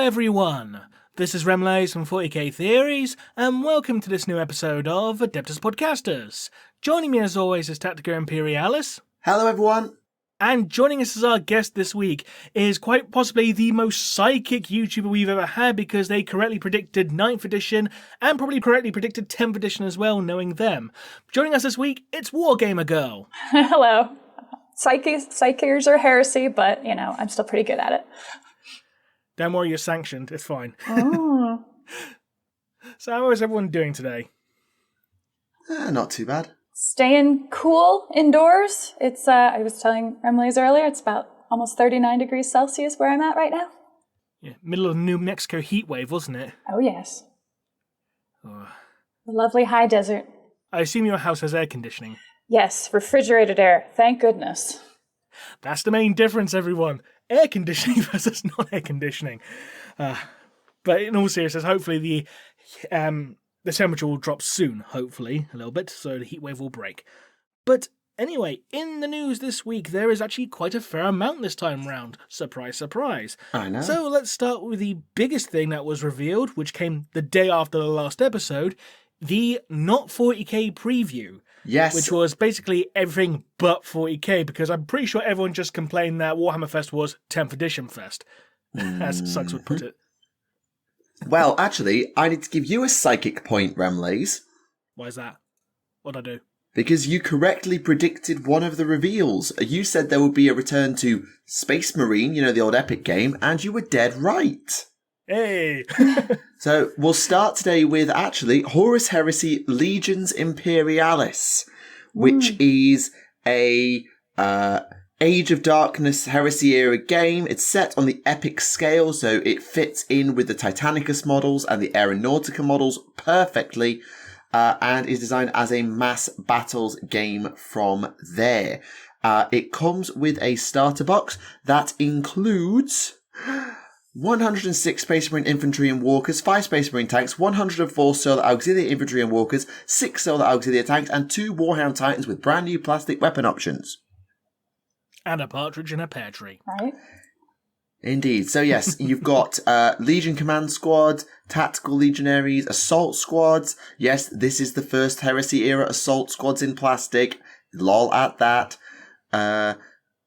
everyone, this is Remleiz from 40k Theories, and welcome to this new episode of Adeptus Podcastus. Joining me as always is Tactica Imperialis. Hello everyone. And joining us as our guest this week is quite possibly the most psychic YouTuber we've ever had, because they correctly predicted 9th edition and probably correctly predicted 10th edition as well, knowing them. Joining us this week, it's WarGamerGirl. Hello. Psychers are heresy, but, I'm still pretty good at it. Don't worry, you're sanctioned. It's fine. Oh. So how is everyone doing today? Not too bad. Staying cool indoors. It's, I was telling Remleiz earlier, it's about almost 39 degrees Celsius where I'm at right now. Yeah, middle of the New Mexico heat wave, wasn't it? Oh, yes. Oh. The lovely high desert. I assume your house has air conditioning. Yes, refrigerated air. Thank goodness. That's the main difference, everyone. Air conditioning versus non-air conditioning. But in all seriousness, hopefully the temperature will drop soon, hopefully, a little bit, so the heat wave will break. But anyway, in the news this week, there is actually quite a fair amount this time round. Surprise, surprise. I know. So let's start with the biggest thing that was revealed, which came the day after the last episode, the Not 40k preview. Yes. Which was basically everything but 40k, because I'm pretty sure everyone just complained that Warhammer Fest was 10th Edition Fest, as Suggs would put it. Well, actually, I need to give you a psychic point, Remleiz. Why is that? What'd I do? Because you correctly predicted one of the reveals. You said there would be a return to Space Marine, the old Epic game, and you were dead right. Hey! So we'll start today with actually Horus Heresy Legions Imperialis, which is a Age of Darkness Heresy era game. It's set on the epic scale, so it fits in with the Titanicus models and the Aeronautica models perfectly, and is designed as a mass battles game from there. It comes with a starter box that includes 106 Space Marine Infantry and Walkers, 5 Space Marine tanks, 104 Solar Auxiliary Infantry and Walkers, 6 Solar Auxiliary tanks, and 2 Warhound Titans with brand new plastic weapon options. And a partridge in a pear tree. Right. Indeed. So yes, you've got Legion Command Squad, Tactical Legionaries, Assault Squads. Yes, this is the first Heresy era Assault Squads in plastic. Lol at that.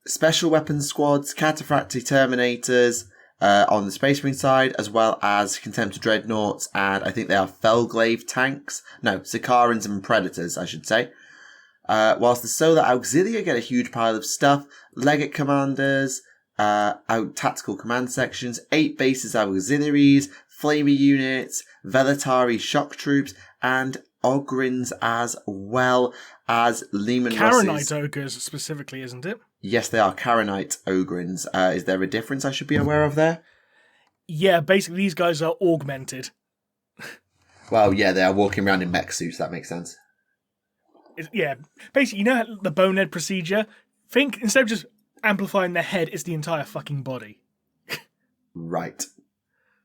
Special Weapons Squads, Cataphractii Terminators, on the Space Marine side, as well as Contemptor Dreadnoughts, and I think they are Felglaive tanks. No, Sicarans and Predators, I should say. Whilst the Solar Auxilia get a huge pile of stuff, Legate Commanders, Tactical Command Sections, 8 bases of Auxiliaries, Flamey Units, Velatari Shock Troops, and Ogrins, as well as Lehman Karenite Ross's... Ogres specifically, isn't it? Yes, they are Karenite Ogrins. Is there a difference I should be aware of there? Yeah, basically these guys are augmented. Well, yeah, they are walking around in mech suits, that makes sense. Yeah, basically, the bonehead procedure? Think, instead of just amplifying their head, it's the entire fucking body. Right.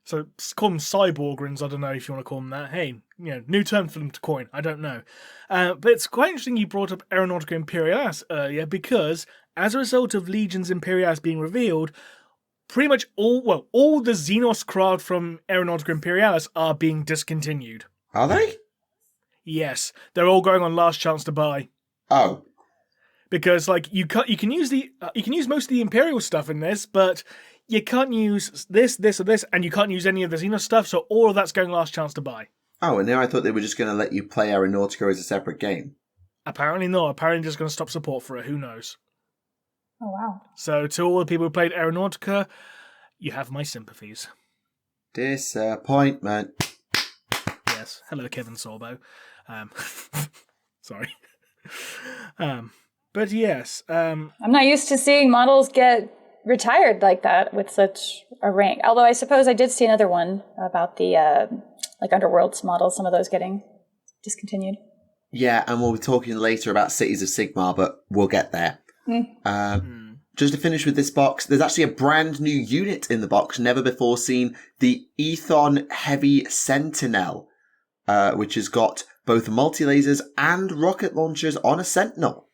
So call them cyborgrins, I don't know if you want to call them that. Hey, new term for them to coin, I don't know. But it's quite interesting you brought up Aeronautica Imperialis earlier, because as a result of Legions Imperialis being revealed, pretty much all the Xenos crowd from Aeronautica Imperialis are being discontinued. Are they? Yes, they're all going on last chance to buy. Oh. Because you can use most of the Imperial stuff in this, but you can't use this, or this, and you can't use any of the Xenos stuff, so all of that's going last chance to buy. Oh, and now I thought they were just going to let you play Aeronautica as a separate game. Apparently not. Apparently just going to stop support for it. Who knows? Oh, wow. So to all the people who played Aeronautica, you have my sympathies. Disappointment. Yes. Hello, Kevin Sorbo. Sorry. But yes. I'm not used to seeing models get retired like that with such a rank. Although I suppose I did see another one about the Underworld's models, some of those getting discontinued. Yeah, and we'll be talking later about Cities of Sigmar, but we'll get there. Just to finish with this box, there's actually a brand new unit in the box, never before seen, the Ethon Heavy Sentinel, which has got both multi-lasers and rocket launchers on a Sentinel.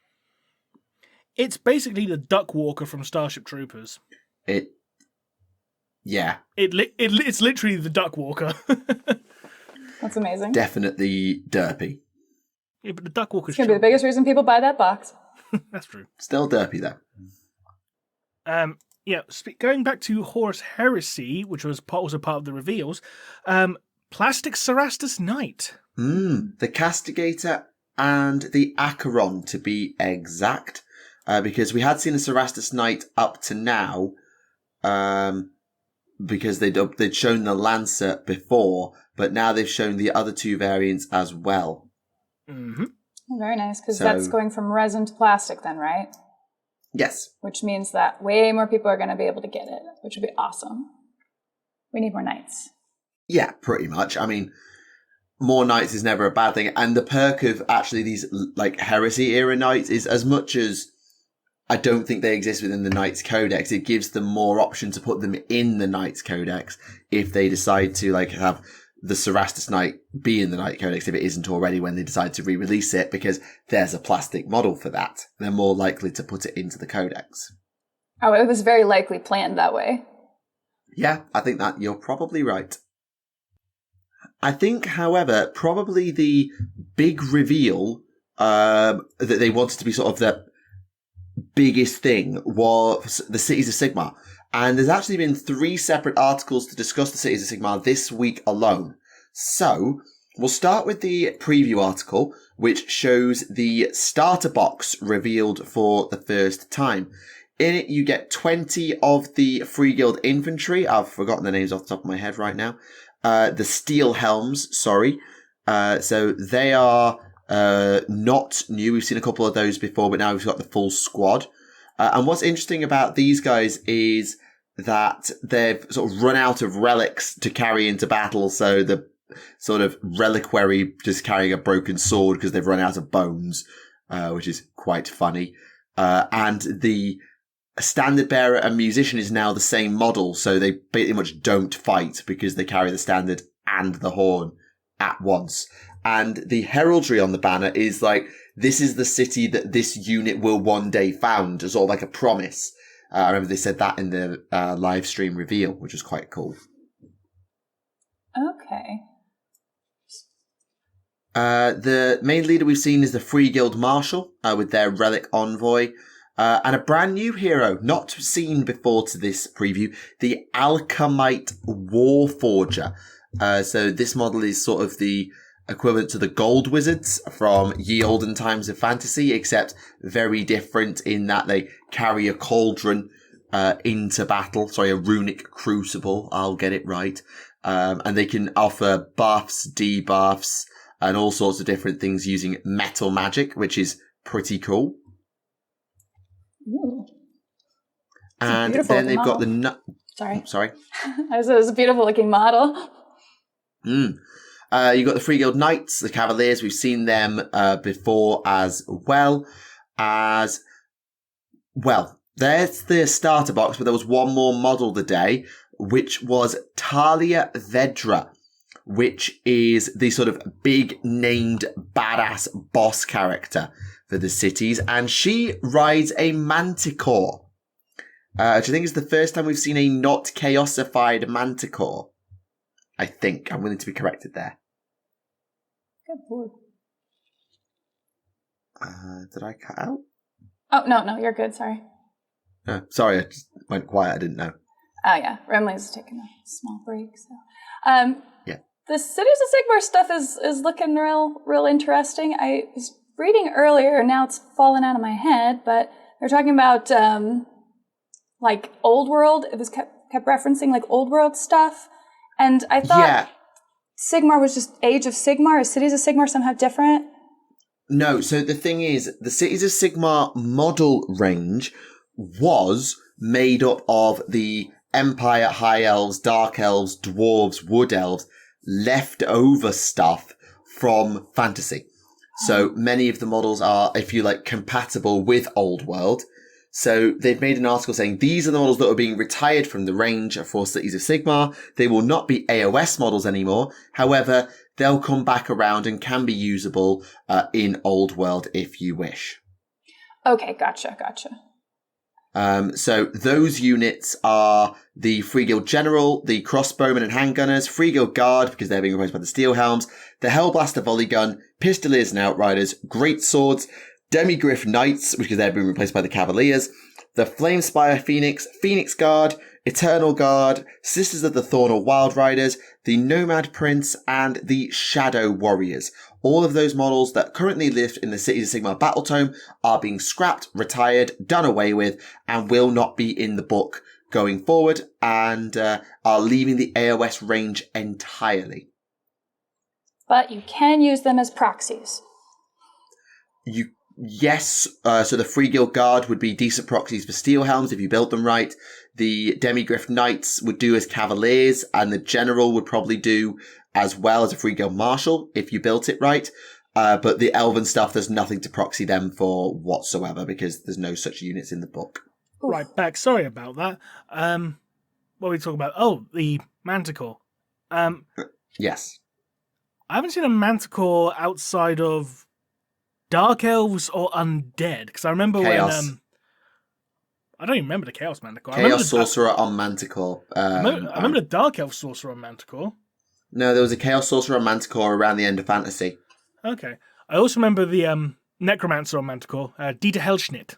It's basically the Duck Walker from Starship Troopers. Yeah. It's literally the Duck Walker. That's amazing. Definitely derpy. Yeah, but the Duck Walker's It's going to be the biggest reason people buy that box. That's true. Still derpy, though. Yeah, going back to Horus Heresy, which was also part of the reveals, Plastic Cerastus Knight. The Castigator and the Acheron, to be exact. Because we had seen a Cerastus Knight up to now, because they'd shown the Lancer before, but now they've shown the other two variants as well. Mm-hmm. Very nice, because that's going from resin to plastic then, right? Yes. Which means that way more people are going to be able to get it, which would be awesome. We need more knights. Yeah, pretty much. I mean, more knights is never a bad thing. And the perk of actually these, like, Heresy era knights is, as much as I don't think they exist within the Knights Codex, it gives them more option to put them in the Knights Codex if they decide to, like, have the Cerastus Knight be in the Knight Codex if it isn't already when they decide to re-release it, because there's a plastic model for that. They're more likely to put it into the Codex. Oh, it was very likely planned that way. Yeah, I think that you're probably right. I think, however, probably the big reveal that they wanted to be sort of the biggest thing was the Cities of Sigmar. And there's actually been 3 separate articles to discuss the Cities of Sigmar this week alone. So, we'll start with the preview article, which shows the starter box revealed for the first time. In it, you get 20 of the Free Guild infantry. I've forgotten the names off the top of my head right now. The Steel Helms, sorry. So they are not new. We've seen a couple of those before, but now we've got the full squad. And what's interesting about these guys is that they've sort of run out of relics to carry into battle. So the sort of reliquary just carrying a broken sword because they've run out of bones, which is quite funny. And the standard bearer and musician is now the same model. So they pretty much don't fight because they carry the standard and the horn at once. And the heraldry on the banner is like, this is the city that this unit will one day found, sort of like a promise. I remember they said that in the live stream reveal, which was quite cool. Okay. The main leader we've seen is the Free Guild Marshal with their relic envoy. And a brand new hero, not seen before to this preview, the Alchemite Warforger. So this model is sort of the equivalent to the Gold Wizards from ye olden times of fantasy, except very different in that they carry a cauldron into battle. Sorry, a runic crucible. I'll get it right. And they can offer buffs, debuffs, and all sorts of different things using metal magic, which is pretty cool. And then they've got the... Sorry. It was a beautiful looking model. You've got the Free Guild Knights, the Cavaliers. We've seen them before as well. There's the starter box, but there was one more model today, which was Talia Vedra, which is the sort of big named badass boss character for the cities. And she rides a Manticore, which I think is the first time we've seen a not chaosified Manticore. I think. I'm willing to be corrected there. Good board. Did I cut out? Oh, no, you're good. Sorry. Sorry, I just went quiet. I didn't know. Oh, yeah. Remleiz is taking a small break. So, yeah. The Cities of Sigmar stuff is looking real interesting. I was reading earlier, now it's fallen out of my head, but they're talking about, like, Old World. It was kept referencing, like, Old World stuff. And I thought Sigmar was just Age of Sigmar. Is Cities of Sigmar somehow different? No, so the thing is, the Cities of Sigmar model range was made up of the Empire, High Elves, Dark Elves, Dwarves, Wood Elves, leftover stuff from Fantasy. So many of the models are, if you like, compatible with Old World. So they've made an article saying these are the models that are being retired from the range for Cities of Sigmar. They will not be AOS models anymore. However, they'll come back around and can be usable in Old World if you wish. Okay, gotcha. So those units are the Free Guild General, the Crossbowmen and Handgunners, Free Guild Guard, because they're being replaced by the Steel Helms, the Hellblaster Volley Gun, Pistoliers and Outriders, Great Swords, Demigryph Knights, because they're being replaced by the Cavaliers, the Flamespire Phoenix, Phoenix Guard, Eternal Guard, Sisters of the Thorn or Wild Riders, the Nomad Prince, and the Shadow Warriors. All of those models that currently live in the Cities of Sigmar Battletome are being scrapped, retired, done away with, and will not be in the book going forward, and are leaving the AOS range entirely. But you can use them as proxies. Yes, so the Free Guild Guard would be decent proxies for Steel Helms if you build them right. The Demigryph Knights would do as Cavaliers, and the General would probably do as well as a Free Guild Marshal if you built it right. But the Elven stuff, there's nothing to proxy them for whatsoever because there's no such units in the book. Right, Beck, sorry about that. What are we talking about? Oh, the Manticore. Yes. I haven't seen a Manticore outside of Dark Elves or Undead, because I remember Chaos. when... I don't even remember the Chaos Manticore. Chaos Sorcerer on Manticore. I remember the Dark Elf Sorcerer on Manticore. No, there was a Chaos Sorcerer on Manticore around the end of Fantasy. Okay. I also remember the Necromancer on Manticore, Dieter Hellschnitt.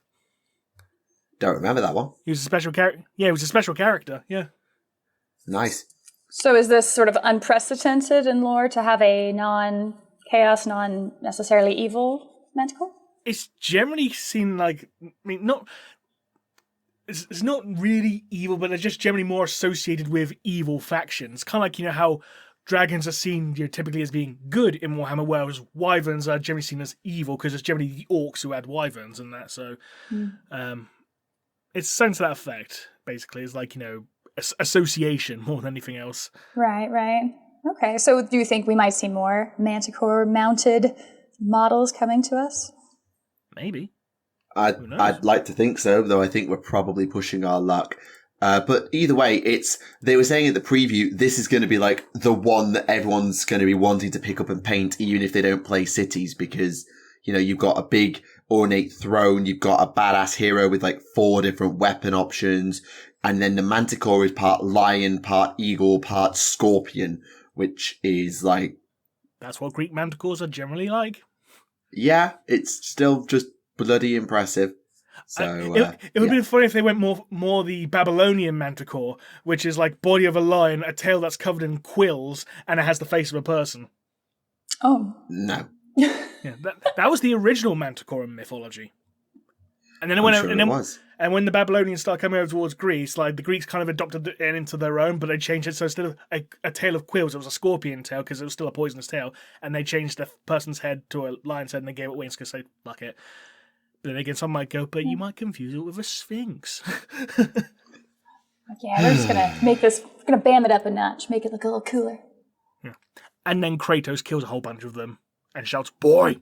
Don't remember that one. He was a special character. Yeah, he was a special character, yeah. Nice. So is this sort of unprecedented in lore to have a non-chaos, non-necessarily evil Manticore? It's generally seen like... I mean, not... It's not really evil, but they're just generally more associated with evil factions. Kind of like, how dragons are seen typically as being good in Warhammer, whereas wyverns are generally seen as evil because it's generally the orcs who had wyverns and that. So it's sense to that effect, basically. It's like, association more than anything else. Right. Okay, so do you think we might see more Manticore-mounted models coming to us? Maybe. I'd like to think so, though I think we're probably pushing our luck. But either way, they were saying at the preview, this is going to be like the one that everyone's going to be wanting to pick up and paint, even if they don't play cities, because, you've got a big ornate throne, you've got a badass hero with like 4 different weapon options, and then the Manticore is part lion, part eagle, part scorpion, which is like... That's what Greek Manticores are generally like. Yeah, it's still just bloody impressive. So it would be funny if they went more the Babylonian Manticore, which is like body of a lion, a tail that's covered in quills, and it has the face of a person. Oh no! Yeah, that was the original Manticore in mythology. And then when the Babylonians started coming over towards Greece, like the Greeks kind of adopted it into their own, but they changed it so instead of a tail of quills, it was a scorpion tail because it was still a poisonous tail, and they changed the person's head to a lion's head and they gave it wings because they fuck it. But then again, some might go, but you might confuse it with a sphinx. Yeah, we're just gonna bam it up a notch, make it look a little cooler. Yeah. And then Kratos kills a whole bunch of them and shouts, "Boy!"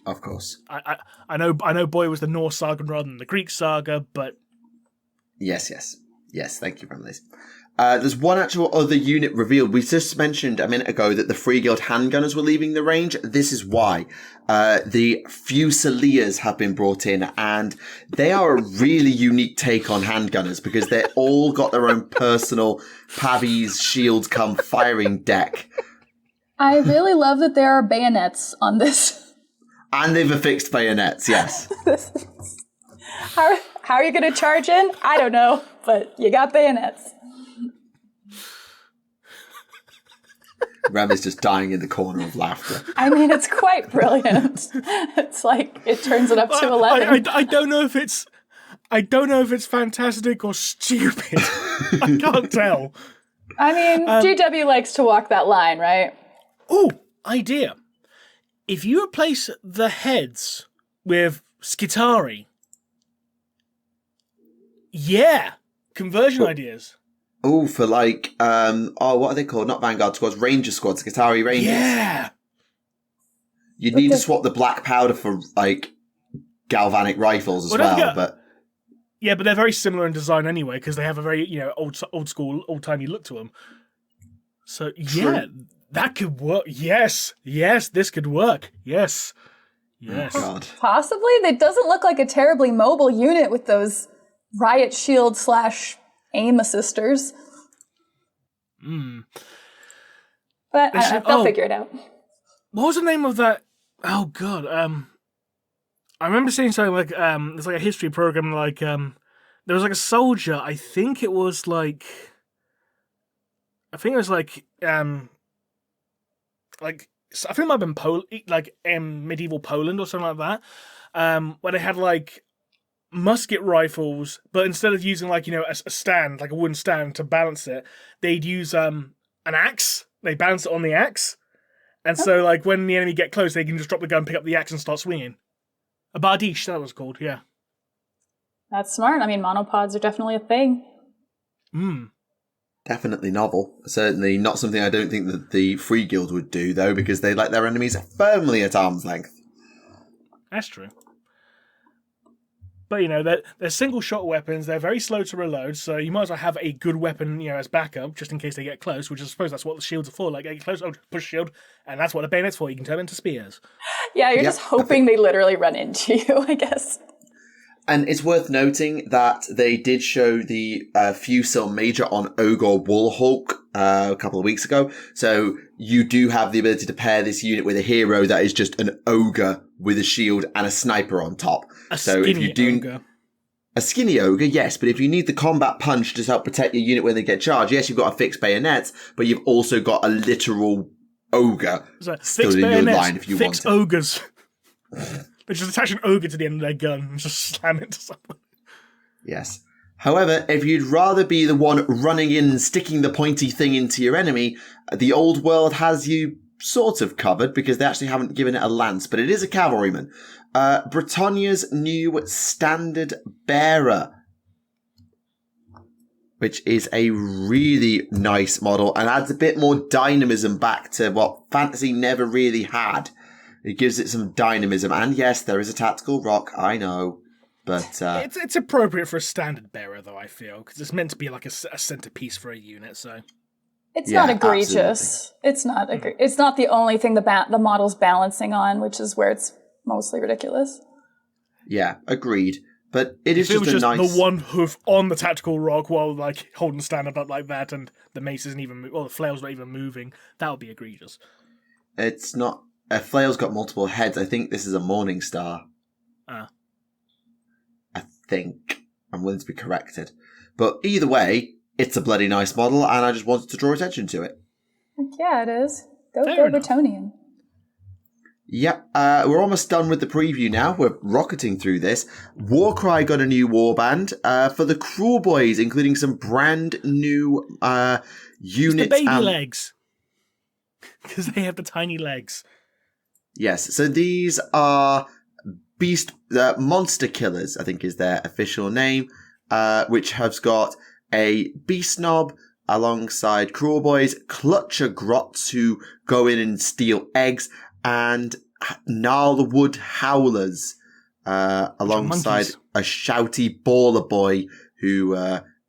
Of course. I know Boy was the Norse saga rather than the Greek saga, but... Yes. Thank you, Remleiz. There's one actual other unit revealed. We just mentioned a minute ago that the Free Guild handgunners were leaving the range. This is why. The Fusiliers have been brought in, and they are a really unique take on handgunners because they're all got their own personal Pavi's shield come firing deck. I really love that there are bayonets on this. And they've affixed bayonets, yes. How are you going to charge in? I don't know, but you got bayonets. Rem is just dying in the corner of laughter. I mean, it's quite brilliant. It's like it turns it up to 11. I don't know if it's fantastic or stupid. I can't tell. I mean, GW likes to walk that line, right? Oh, idea. If you replace the heads with Skitari, yeah, conversion ideas. Oh, for like, what are they called? Not Vanguard squads, Ranger squads, Skitari Rangers. Yeah. You'd need to swap the black powder for like galvanic rifles as well, but... Yeah, but they're very similar in design anyway, because they have a very, old school, old-timey look to them. So, yeah, that could work. Yes, this could work. Yes. Oh, God. Possibly. It doesn't look like a terribly mobile unit with those riot shield / aim assisters. But I don't know, they'll figure it out. What was the name of that? Oh god, I remember seeing something like there's like a history program like there was like a soldier. I think it was like I think it might have been medieval Poland or something like that, where they had like musket rifles, but instead of using like a stand, like a wooden stand to balance it, they'd use an axe. They balance it on the axe, and so like when the enemy get close, they can just drop the gun, pick up the axe, and start swinging. A bardiche, that was called, yeah. That's smart. I mean, monopods are definitely a thing. Definitely novel. Certainly not something I don't think that the Free Guild would do, though, because they like their enemies firmly at arm's length. That's true. But, they're single-shot weapons. They're very slow to reload, so you might as well have a good weapon, as backup, just in case they get close, which I suppose that's what the shields are for. Like, get close, push shield, and that's what the bayonet's for. You can turn them into spears. Yeah, you're just hoping they literally run into you, I guess. And it's worth noting that they did show the Fusil Major on Ogre Woolhawk a couple of weeks ago. So you do have the ability to pair this unit with a hero that is just an ogre with a shield and a sniper on top. A skinny ogre, yes, but if you need the combat punch to help protect your unit when they get charged, yes, you've got a fixed bayonets, but you've also got a literal ogre still in your line if you want it. Ogres. They just attach an ogre to the end of their gun and just slam it to someone. Yes. However, if you'd rather be the one running in and sticking the pointy thing into your enemy, the old world has you sort of covered because they actually haven't given it a lance, but it is a cavalryman. Britannia's new standard bearer, which is a really nice model and adds a bit more dynamism back to what fantasy never really had. It gives it some dynamism, and yes, there is a tactical rock, I know, but... It's appropriate for a standard bearer, though, I feel, because it's meant to be like a centerpiece for a unit, so... It's not egregious. Absolutely. It's not the only thing the model's balancing on, which is where it's mostly ridiculous. Yeah, agreed. But it is just nice... the one hoof on the tactical rock while, like, holding stand up like that, and the mace isn't even... or the flail's not even moving, that would be egregious. It's not... A flail's got multiple heads. I think this is a Morning Star. I think. I'm willing to be corrected. But either way, it's a bloody nice model, and I just wanted to draw attention to it. Yeah, it is. Go Bretonian. Yep, we're almost done with the preview now. We're rocketing through this. Warcry got a new warband for the Cruel Boys, including some brand new units. The baby legs. Because they have the tiny legs. Yes, so these are monster killers, I think is their official name, which has got a beast knob alongside Cruel Boys, Clutcher Grots who go in and steal eggs, and Gnarlwood Howlers alongside a shouty baller boy who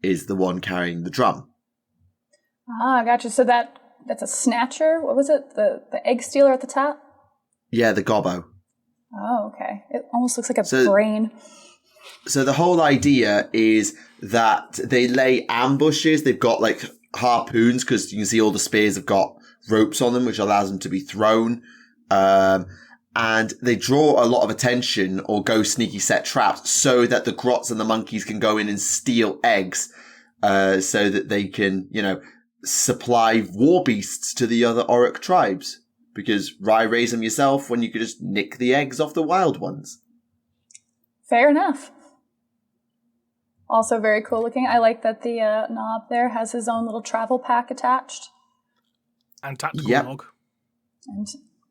is the one carrying the drum. Ah, gotcha. So that's a snatcher? What was it? The egg stealer at the top? Yeah, the gobbo. Oh, okay. It almost looks like a brain. So the whole idea is that they lay ambushes. They've got like harpoons because you can see all the spears have got ropes on them, which allows them to be thrown. And they draw a lot of attention or go sneaky set traps so that the grots and the monkeys can go in and steal eggs so that they can, supply war beasts to the other Orc tribes. Because why raise them yourself when you could just nick the eggs off the wild ones? Fair enough. Also very cool looking. I like that the knob there has his own little travel pack attached. And tactical log. And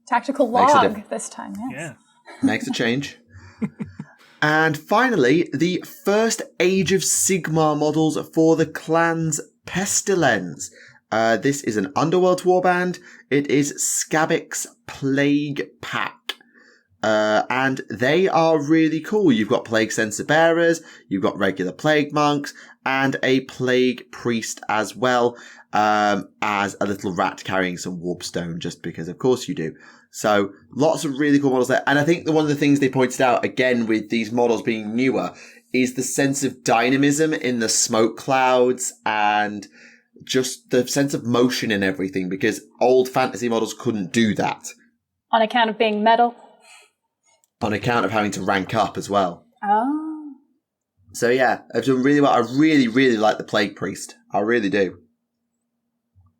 tactical log this time, yes. Yeah. Makes a change. And finally, the first Age of Sigmar models for the clan's Pestilence. This is an Underworld warband. It is Skabik's Plague Pack. And they are really cool. You've got Plague Sensor Bearers, you've got regular Plague Monks, and a Plague Priest as well, as a little rat carrying some Warpstone, just because of course you do. So lots of really cool models there. And I think one of the things they pointed out, again, with these models being newer, is the sense of dynamism in the smoke clouds and just the sense of motion in everything, because old fantasy models couldn't do that. On account of being metal? On account of having to rank up as well. Oh. So yeah, I've done really well. I really, really like the Plague Priest. I really do.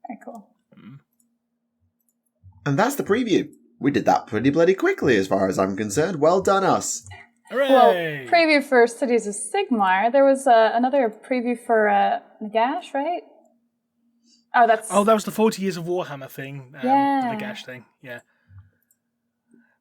Very cool. And that's the preview. We did that pretty bloody quickly as far as I'm concerned. Well done, us. Hooray! Well, preview for Cities of Sigmar. There was another preview for Nagash, right? Oh, that was the 40 Years of Warhammer thing. Yeah. The Nagash thing. Yeah.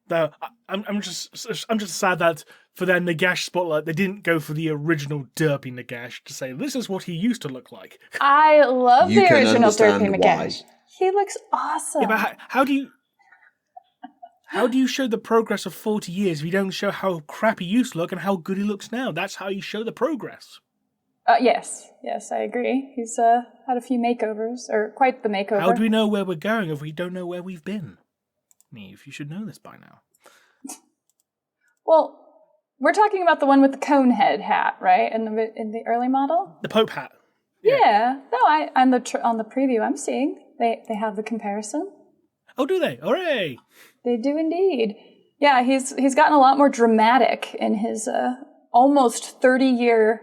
Though I'm just sad that for their Nagash spotlight they didn't go for the original derpy Nagash to say this is what he used to look like. I love You the can original understand Derpy Nagash. He looks awesome. Yeah, but how do you show the progress of 40 years if you don't show how crap he used to look and how good he looks now? That's how you show the progress. Yes, I agree. He's had a few makeovers, or quite the makeover. How do we know where we're going if we don't know where we've been? Neve, you should know this by now. Well, we're talking about the one with the cone head hat, right? In the early model. The Pope hat. Yeah. No, on the preview I'm seeing they have the comparison. Oh, do they? Hooray! They do indeed. Yeah, he's gotten a lot more dramatic in his almost 30-year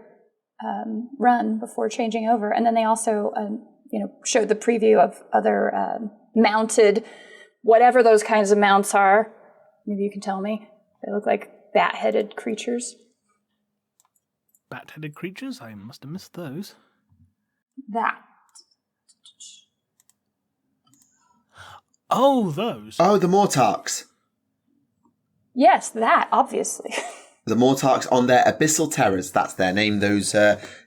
run before changing over, and then they also showed the preview of other mounted, whatever those kinds of mounts are. Maybe you can tell me. They look like bat-headed creatures. Bat-headed creatures? I must have missed those. That. Oh, those. Oh, the Mortarks. Yes, that, obviously. The Mortarks on their Abyssal Terrors. That's their name, those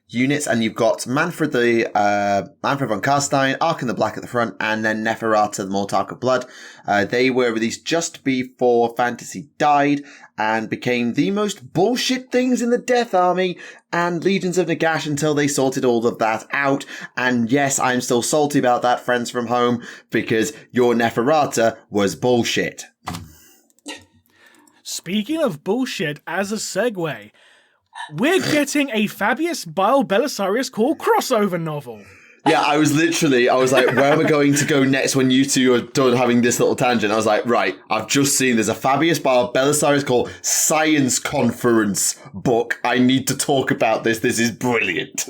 units. And you've got Manfred von Carstein, Arkan the Black at the front, and then Neferata, the Mortark of Blood. They were released just before Fantasy died and became the most bullshit things in the Death Army and Legions of Nagash until they sorted all of that out. And yes, I'm still salty about that, friends from home, because your Neferata was bullshit. Speaking of bullshit, as a segue, we're getting a Fabius Bile Belisarius Core crossover novel. Yeah, I was like, where am I going to go next when you two are done having this little tangent? I was like, right, I've just seen there's a Fabius Bile Belisarius Core science conference book. I need to talk about this. This is brilliant.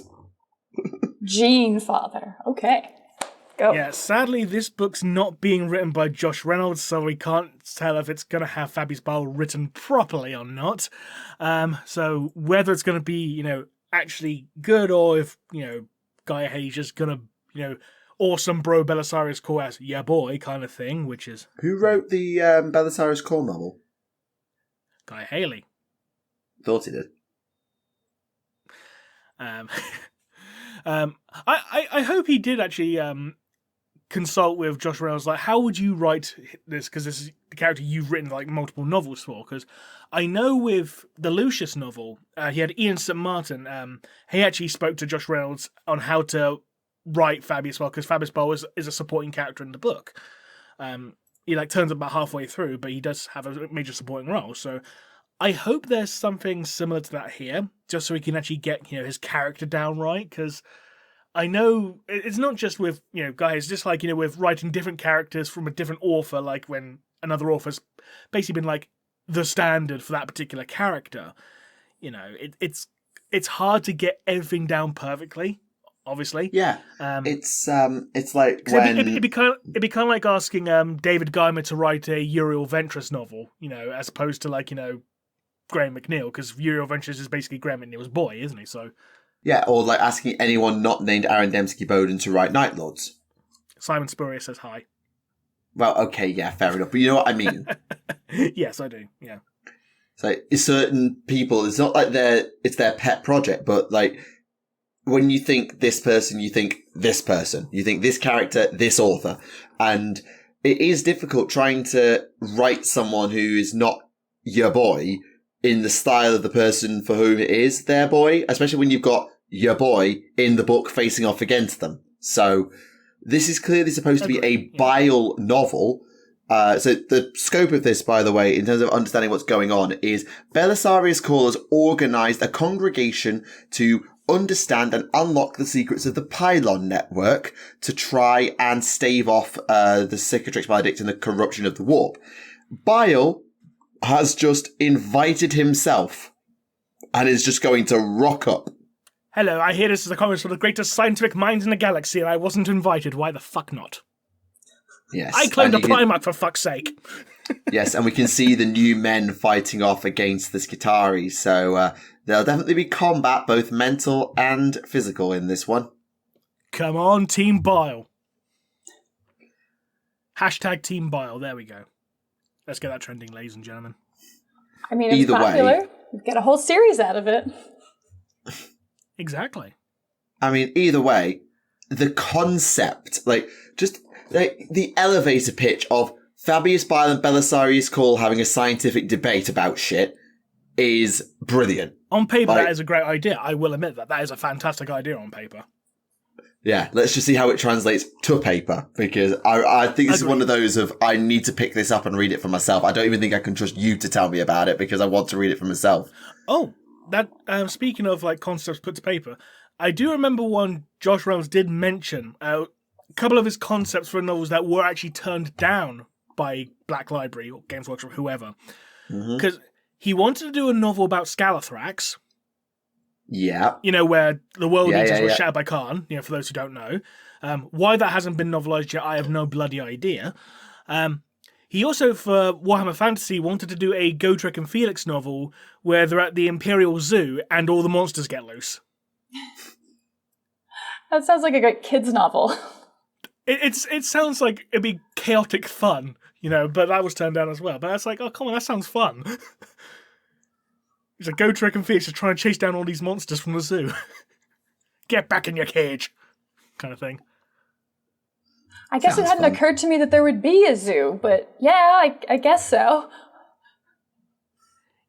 Gene Father. Okay. Go. Yeah, sadly, this book's not being written by Josh Reynolds, so we can't tell if it's going to have Fabius Bile written properly or not. So whether it's going to be, actually good, or if, Guy Hayes just going to, awesome bro Belisarius Core as yeah boy kind of thing, which is... Who wrote the Belisarius Core novel? Guy Haley. Thought he did. I hope he did actually consult with Josh Reynolds. Like, how would you write this? Because this is the character you've written like multiple novels for. Because I know with the Lucius novel, he had Ian St. Martin. He actually spoke to Josh Reynolds on how to write Fabius Bile, because Fabius Bile is a supporting character in the book. He turns up about halfway through, but he does have a major supporting role. So I hope there's something similar to that here, just so we can actually get his character down right. Because I know it's not just with guys, just like with writing different characters from a different author, like when another author's basically been like the standard for that particular character. It's hard to get everything down perfectly. Obviously, yeah. It's like when it'd be kind of like asking David Gaiman to write a Uriel Ventris novel, as opposed to Graham McNeil, because Uriel Ventris is basically Graham McNeil's boy, isn't he? So yeah, or like asking anyone not named Aaron Dembski Bowden to write Night Lords. Simon Spurrier says hi. Well, okay, yeah, fair enough, but you know what I mean. Yes, I do. Yeah. So certain people, it's not like it's their pet project, but like when you think this person, you think this person, you think this character, this author, and it is difficult trying to write someone who is not your boy in the style of the person for whom it is their boy, especially when you've got your boy in the book facing off against them. So this is clearly supposed to be a Bile novel, So the scope of this, by the way, in terms of understanding what's going on, is Belisarius Cawl has organised a congregation to understand and unlock the secrets of the Pylon network to try and stave off the Cicatrix Maledict and the corruption of the warp. Bile has just invited himself and is just going to rock up. Hello, I hear this is a conference for the greatest scientific minds in the galaxy, and I wasn't invited. Why the fuck not? Yes. I claimed a Primarch, for fuck's sake. Yes, and we can see the new men fighting off against the Skitarii, so there'll definitely be combat, both mental and physical, in this one. Come on, Team Bile. Hashtag Team Bile, there we go. Let's get that trending, ladies and gentlemen. I mean, it's popular. You get a whole series out of it. Exactly. I mean, either way, the concept, just the elevator pitch of Fabius Bile and Belisarius Cawl having a scientific debate about shit is brilliant. On paper, that is a great idea. I will admit that. That is a fantastic idea on paper. Yeah, let's just see how it translates to paper, because I think this is one of those of, I need to pick this up and read it for myself. I don't even think I can trust you to tell me about it, because I want to read it for myself. Oh, that speaking of concepts put to paper, I do remember one Josh Reynolds did mention a couple of his concepts for novels that were actually turned down by Black Library or Games Workshop, whoever, because he wanted to do a novel about Scalathrax. Yeah. Where the world Eaters were shattered by Khan, for those who don't know. Why that hasn't been novelised yet, I have no bloody idea. He also, for Warhammer Fantasy, wanted to do a Gotrek and Felix novel where they're at the Imperial Zoo and all the monsters get loose. That sounds like a great kids' novel. It sounds like it'd be chaotic fun, but that was turned down as well. But that's like, oh, come on, that sounds fun. It's a Gotrek and Felix to try and chase down all these monsters from the zoo. Get back in your cage, kind of thing. I guess it hadn't occurred to me that there would be a zoo, but yeah, I guess so.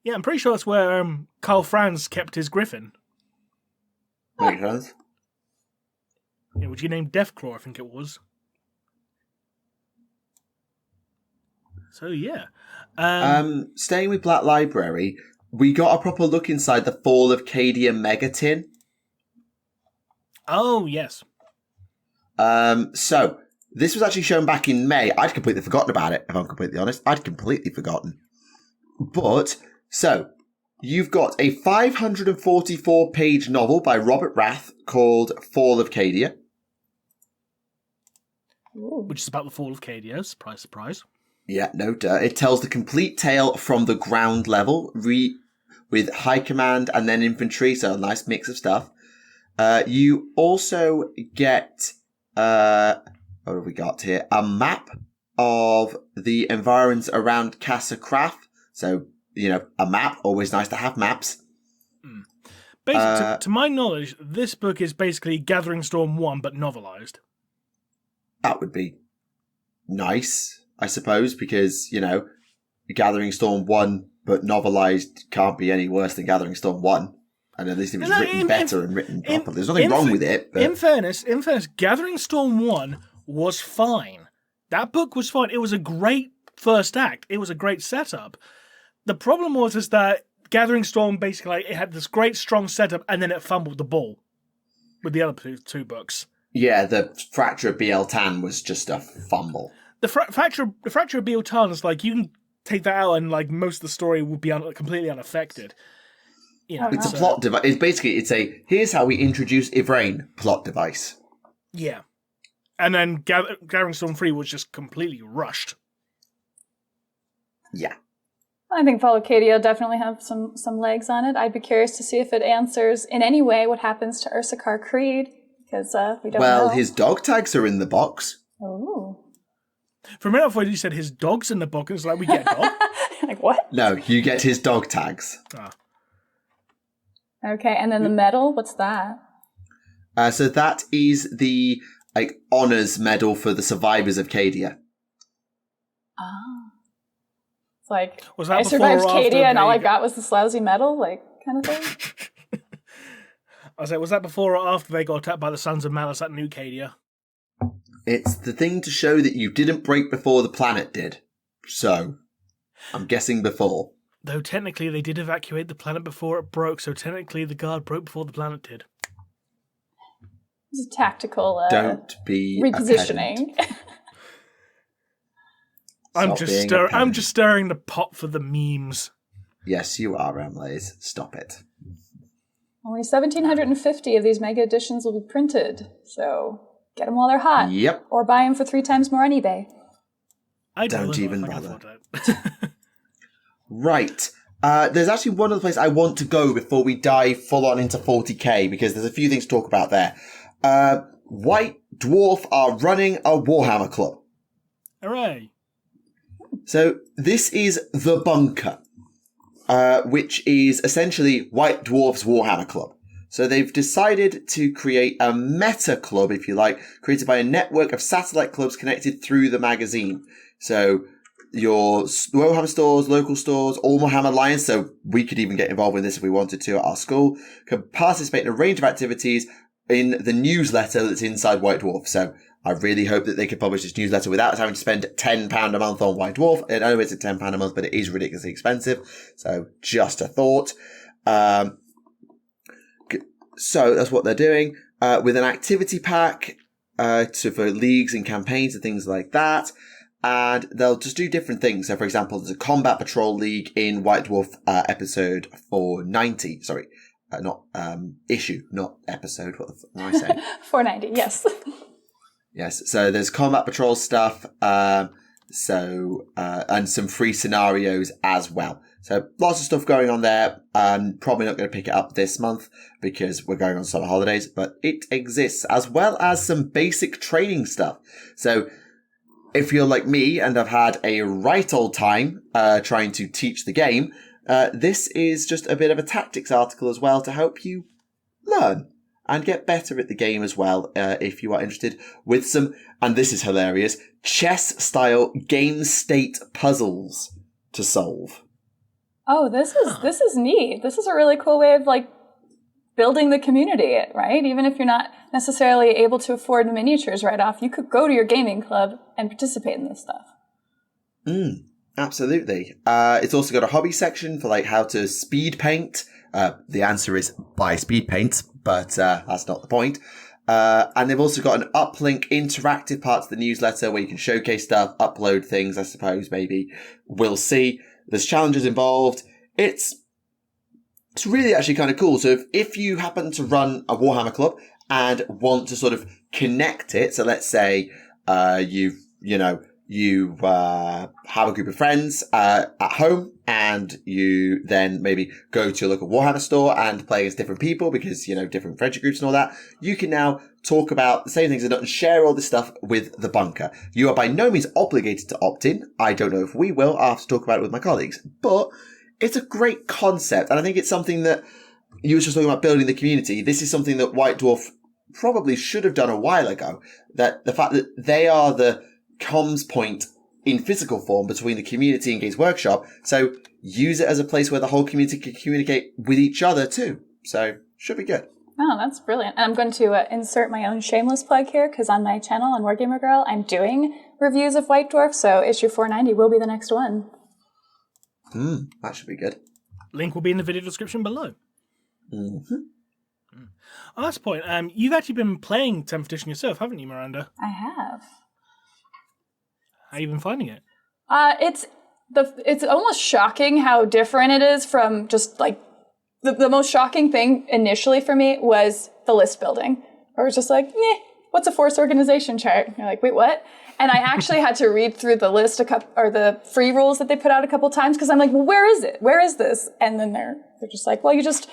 Yeah, I'm pretty sure that's where Karl Franz kept his griffin. Makes sense. Yeah, which he named Deathclaw, I think it was. So, yeah. Staying with Black Library, we got a proper look inside the Fall of Cadia Megatin. Oh, yes. So, this was actually shown back in May. I'd completely forgotten about it, if I'm completely honest. I'd completely forgotten. But, so, you've got a 544-page novel by Robert Rath called Fall of Cadia. Which is about the fall of Cadia. Surprise, surprise. Yeah, no duh. It tells the complete tale from the ground level, with high command and then infantry, so a nice mix of stuff. You also get, what have we got here? A map of the environs around Casa Craft. So, a map, always nice to have maps. Basically, to my knowledge, this book is basically Gathering Storm 1, but novelised. That would be nice, I suppose, because, Gathering Storm 1, but novelised can't be any worse than Gathering Storm 1. And at least if it's written better and written properly. There's nothing wrong with it. But... In fairness, Gathering Storm 1 was fine. That book was fine. It was a great first act. It was a great setup. The problem was that Gathering Storm basically it had this great strong setup and then it fumbled the ball with the other two books. Yeah, the Fracture of Biel-Tan was just a fumble. The Fracture of Biel-Tan is like, you can take that out and like most of the story would be completely unaffected. It's a plot device. It's a, here's how we introduce Yvraine plot device. Yeah. And then Gathering Storm 3 was just completely rushed. Yeah. I think Fall of Cadia definitely have some legs on it. I'd be curious to see if it answers in any way what happens to Ursarkar Creed. Because we don't know. Well, his dog tags are in the box. Oh. For a minute, I thought you said his dog's in the box. It's like, we get a dog. Like, what? No, you get his dog tags. Ah. Okay, and then the medal, what's that? So that is the honours medal for the survivors of Cadia. Ah. It's like, was that I survived Cadia and all I got was this lousy medal, kind of thing? I was like, was that before or after they got attacked by the Sons of Malice at New Cadia? It's the thing to show that you didn't break before the planet did. So, I'm guessing before. Though technically they did evacuate the planet before it broke, so technically the guard broke before the planet did. It's a tactical Don't be repositioning. I'm just stirring the pot for the memes. Yes, you are, Remleiz. Stop it. Only 1,750 of these mega editions will be printed, so get them while they're hot. Yep. Or buy them for 3 times more on eBay. I don't even bother. Right. There's actually one other place I want to go before we dive full on into 40k, because there's a few things to talk about there. White Dwarf are running a Warhammer club. Hooray. So this is The Bunker, which is essentially White Dwarf's Warhammer club. So they've decided to create a meta club, if you like, created by a network of satellite clubs connected through the magazine. So your Warhammer stores, local stores, all Warhammer Alliance, so we could even get involved with this if we wanted to at our school, can participate in a range of activities in the newsletter that's inside White Dwarf. So I really hope that they could publish this newsletter without having to spend £10 a month on White Dwarf. I know it's a £10 a month, but it is ridiculously expensive. So just a thought. So that's what they're doing, with an activity pack, for leagues and campaigns and things like that. And they'll just do different things. So for example, there's a combat patrol league in White Dwarf, episode 490. Sorry. Not issue, not episode. What the fuck am I saying? 490, yes. Yes, so there's combat patrol stuff, and some free scenarios as well. So lots of stuff going on there. Probably not going to pick it up this month because we're going on summer holidays, but it exists, as well as some basic training stuff. So if you're like me and have had a right old time trying to teach the game, this is just a bit of a tactics article as well to help you learn and get better at the game as well, if you are interested, with some, and this is hilarious, chess-style game state puzzles to solve. Oh, this is neat. This is a really cool way of, like, building the community, right? Even if you're not necessarily able to afford the miniatures right off, you could go to your gaming club and participate in this stuff. Absolutely. It's also got a hobby section for like how to speed paint. The answer is buy speed paint, but that's not the point. And they've also got an uplink interactive part to the newsletter where you can showcase stuff, upload things, I suppose, maybe. We'll see. There's challenges involved. It's really actually kind of cool. So if you happen to run a Warhammer club and want to sort of connect it, so let's say you have a group of friends at home, and you then maybe go to a local Warhammer store and play as different people because, different friendship groups and all that. You can now talk about the same things and share all this stuff with the bunker. You are by no means obligated to opt in. I don't know if we will. I'll have to talk about it with my colleagues. But it's a great concept, and I think it's something that you were just talking about building the community. This is something that White Dwarf probably should have done a while ago. That the fact that they are the comms point in physical form between the community and Games Workshop, so use it as a place where the whole community can communicate with each other too. So should be good. Oh, that's brilliant. And I'm going to insert my own shameless plug here, because on my channel on WarGamerGirl, I'm doing reviews of White Dwarf, so issue 490 will be the next one. That should be good. Link will be in the video description below. Mm-hmm. On that point, you've actually been playing 10th edition yourself, haven't you, Miranda? I have. How you been finding it? It's almost shocking how different it is from just like the most shocking thing initially for me was the list building. Where it was just like, what's a force organization chart? And you're like, wait, what? And I actually had to read through the list or the free rules that they put out a couple times because I'm like, well, where is it? Where is this? And then they're just like, well, you just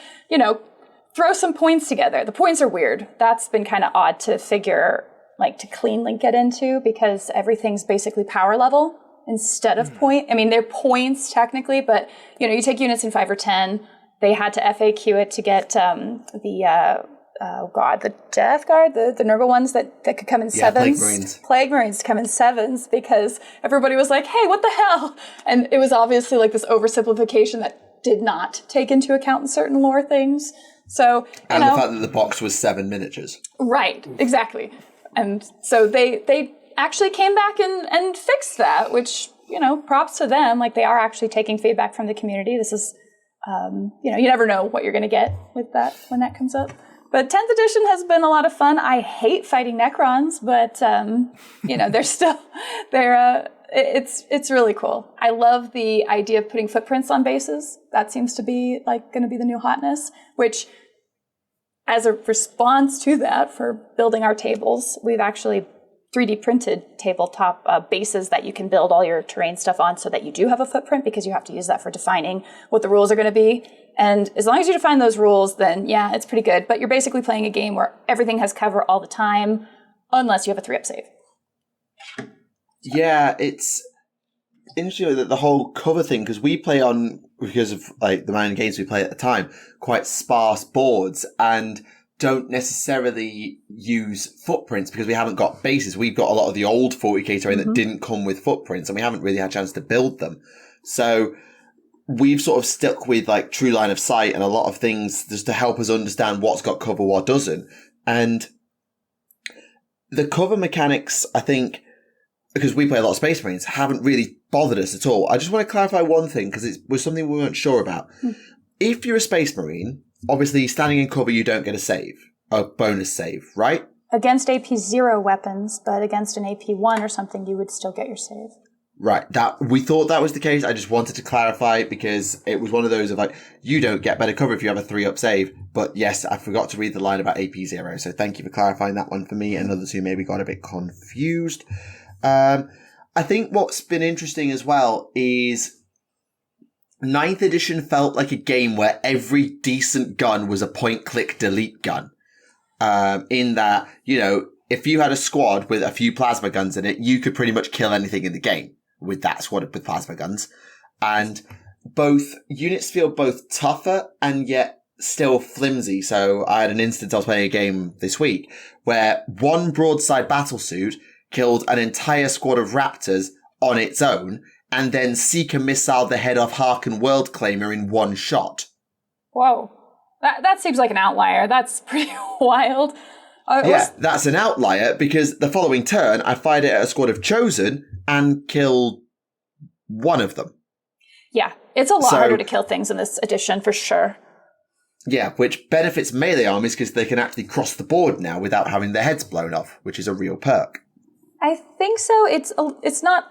throw some points together. The points are weird. That's been kind of odd to figure, like, to cleanly get into, because everything's basically power level instead of point. I mean, they're points technically, but you take units in 5 or 10. They had to FAQ it to get the Death Guard, the Nurgle ones that could come in 7s. Plague Marines come in 7s because everybody was like, hey, what the hell? And it was obviously like this oversimplification that did not take into account certain lore things. So, and the fact that the box was 7 miniatures. Right, exactly. And so they actually came back and fixed that, which props to them. Like, they are actually taking feedback from the community. This is, you never know what you're going to get with that when that comes up. But 10th edition has been a lot of fun. I hate fighting Necrons, but, it's really cool. I love the idea of putting footprints on bases. That seems to be going to be the new hotness, which, as a response to that, for building our tables, we've actually 3D printed tabletop bases that you can build all your terrain stuff on so that you do have a footprint, because you have to use that for defining what the rules are going to be. And as long as you define those rules, then yeah, it's pretty good. But you're basically playing a game where everything has cover all the time, unless you have a 3-up save. Yeah, it's interesting that the whole cover thing, because we play on, because of the amount of games we play at the time, quite sparse boards, and don't necessarily use footprints because we haven't got bases. We've got a lot of the old 40k terrain that didn't come with footprints, and we haven't really had a chance to build them. So we've sort of stuck with true line of sight and a lot of things just to help us understand what's got cover, what doesn't. And the cover mechanics, I think, because we play a lot of Space Marines, haven't really bothered us at all. I just want to clarify one thing, because it was something we weren't sure about. If you're a Space Marine, obviously standing in cover, you don't get a bonus save, right? Against AP0 weapons, but against an AP1 or something, you would still get your save. Right. We thought that was the case. I just wanted to clarify, because it was one of those of you don't get better cover if you have a 3-up save. But yes, I forgot to read the line about AP0. So thank you for clarifying that one for me and others who maybe got a bit confused. I think what's been interesting as well is 9th edition felt like a game where every decent gun was a point-click delete gun. In that, if you had a squad with a few plasma guns in it, you could pretty much kill anything in the game with that squad with plasma guns. And both units feel both tougher and yet still flimsy. So I had an instance, I was playing a game this week where one broadside battlesuit killed an entire squad of raptors on its own, and then Seeker missiled the head off Harken World Claimer in one shot. Whoa. That seems like an outlier. That's pretty wild. That's an outlier, because the following turn, I fired it at a squad of Chosen and killed one of them. Yeah, it's a lot harder to kill things in this edition, for sure. Yeah, which benefits melee armies because they can actually cross the board now without having their heads blown off, which is a real perk. I think so. It's not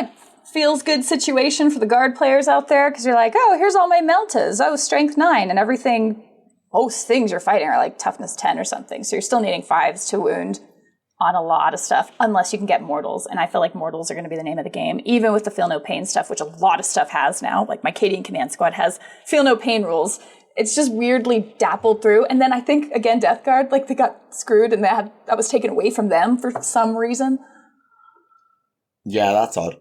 a feels-good situation for the guard players out there, because you're like, oh, here's all my meltas. Oh, strength 9, and everything. Most things you're fighting are toughness 10 or something. So you're still needing 5s to wound on a lot of stuff, unless you can get mortals. And I feel like mortals are going to be the name of the game, even with the feel no pain stuff, which a lot of stuff has now. Like my Cadian Command Squad has feel no pain rules. It's just weirdly dappled through. And then I think, again, Death Guard, they got screwed and that was taken away from them for some reason. Yeah, that's odd.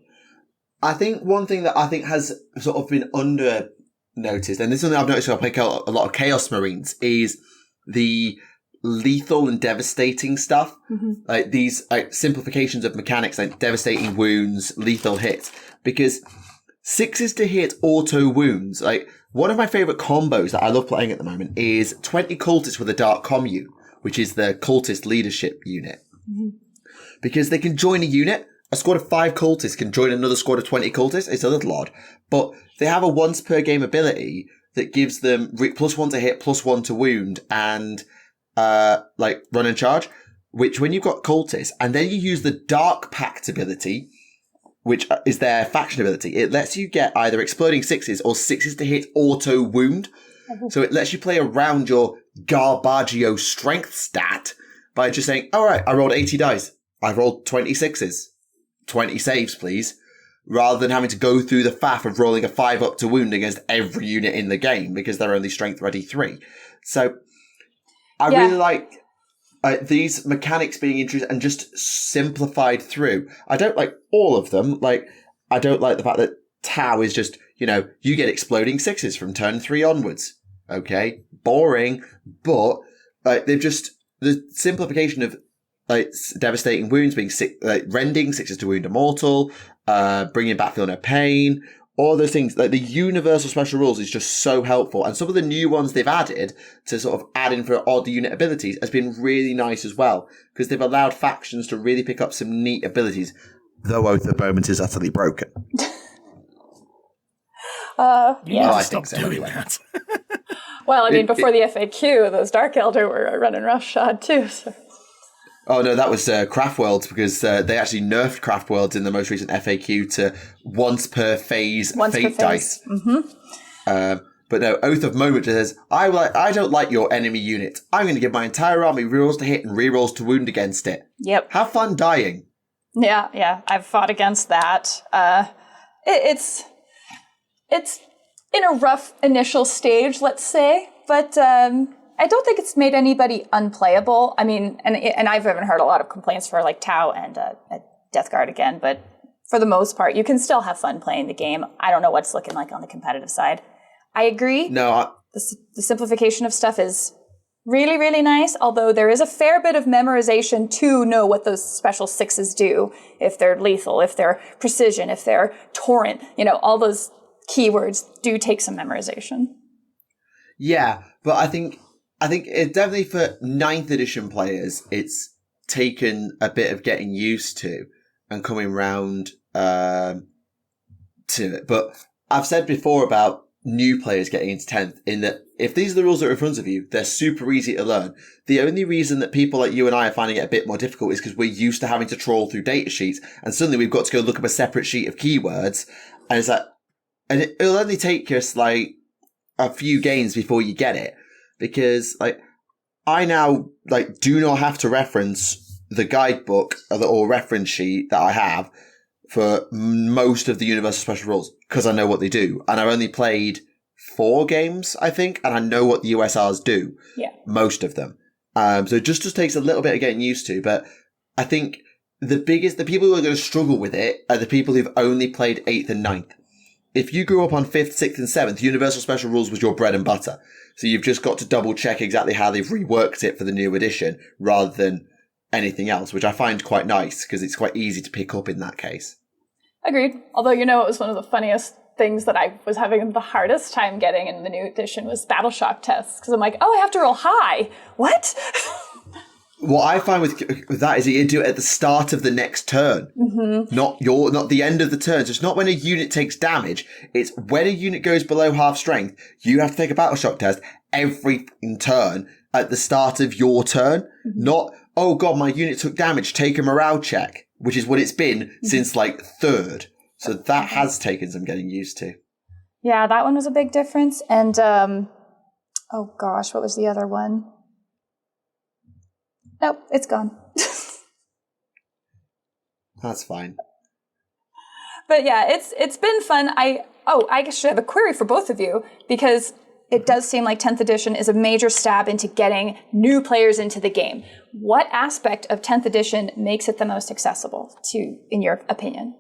I think one thing that I think has sort of been under noticed, and this is something I've noticed when I play a lot of Chaos Marines, is the lethal and devastating stuff. These simplifications of mechanics, like devastating wounds, lethal hits. Because 6s to hit auto wounds, one of my favourite combos that I love playing at the moment is 20 cultists with a dark commune, which is the cultist leadership unit. Because they can join a unit. A squad of 5 cultists can join another squad of 20 cultists. It's a little odd, but they have a once per game ability that gives them +1 to hit, +1 to wound, and run and charge. Which, when you've got cultists, and then you use the Dark Pact ability, which is their faction ability, it lets you get either exploding 6s or 6s to hit auto wound. So it lets you play around your Garbaggio strength stat by just saying, all right, I rolled 80 dice. I rolled 26s. 20 saves, please, rather than having to go through the faff of rolling a 5 up to wound against every unit in the game because they're only strength ready 3. So I really like these mechanics being introduced and just simplified through. I don't like all of them. I don't like the fact that Tau is just, you get exploding 6s from turn 3 onwards. Okay, boring, but they've just, the simplification of devastating wounds being rending 6s to wound a mortal, bringing back feel no pain, all those things. The universal special rules is just so helpful, and some of the new ones they've added to sort of add in for odd unit abilities has been really nice as well, because they've allowed factions to really pick up some neat abilities. Though Oath of Moment is utterly broken. You need to I stop think so, doing anyway. that. Well, I mean, before the FAQ, those Dark Elder were running roughshod too. So. Oh no, that was Craft Worlds, because they actually nerfed Craft Worlds in the most recent FAQ to once per phase fate dice. Mm-hmm. But no, Oath of Moment says, I don't like your enemy unit. I'm going to give my entire army rerolls to hit and rerolls to wound against it. Yep. Have fun dying. Yeah. I've fought against that. It's in a rough initial stage, let's say, but I don't think it's made anybody unplayable. I mean, and I've even heard a lot of complaints for like Tau and Death Guard again, but for the most part, you can still have fun playing the game. I don't know what it's looking like on the competitive side. I agree. No, The simplification of stuff is really, really nice, although there is a fair bit of memorization to know what those special sixes do, if they're lethal, if they're precision, if they're torrent, all those keywords do take some memorization. yeah, but I think it definitely for 9th edition players, it's taken a bit of getting used to and coming round to it. But I've said before about new players getting into 10th, in that if these are the rules that are in front of you, they're super easy to learn. The only reason that people like you and I are finding it a bit more difficult is because we're used to having to trawl through data sheets, and suddenly we've got to go look up a separate sheet of keywords, and it's like, and it'll only take us like a few games before you get it, because like I now like do not have to reference the guidebook or reference sheet that I have for most of the Universal Special Rules, because I know what they do. And I've only played 4 games, I think, and I know what the USRs do. Yeah. Most of them. So it just takes a little bit of getting used to. But I think the people who are going to struggle with it are the people who've only played 8th and 9th. If you grew up on 5th, 6th, and 7th, Universal Special Rules was your bread and butter. So you've just got to double check exactly how they've reworked it for the new edition rather than anything else, which I find quite nice because it's quite easy to pick up in that case. Agreed. Although, it was one of the funniest things that I was having the hardest time getting in the new edition was battle shock tests. Because I'm like, I have to roll high. What? What I find with that is that you do it at the start of the next turn, not the end of the turn. So it's not when a unit takes damage. It's when a unit goes below half strength, you have to take a battle shock test every turn at the start of your turn. Not, oh god, my unit took damage, take a morale check, which is what it's been since like 3rd. So that has taken some getting used to. Yeah, that one was a big difference. And, oh gosh, what was the other one? Nope, it's gone. That's fine. But yeah, it's been fun. I should have a query for both of you, because it does seem like 10th edition is a major stab into getting new players into the game. What aspect of 10th edition makes it the most accessible in your opinion?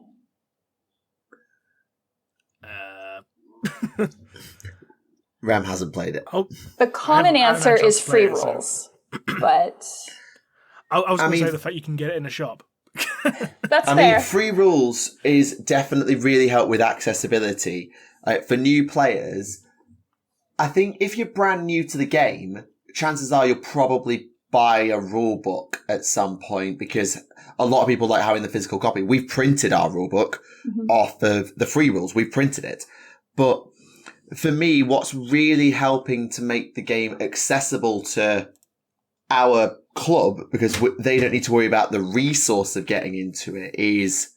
Ram hasn't played it. Oh, The common I haven't answer had a chance is to play free it, so- rolls, but I was going to mean- say the fact you can get it in a shop. that's I fair. mean, free rules is definitely really help with accessibility. For new players, I think if you're brand new to the game, chances are you'll probably buy a rule book at some point, because a lot of people like having the physical copy. We've printed our rule book off of the free rules. We've printed it. But for me, what's really helping to make the game accessible to our club, because they don't need to worry about the resource of getting into it, is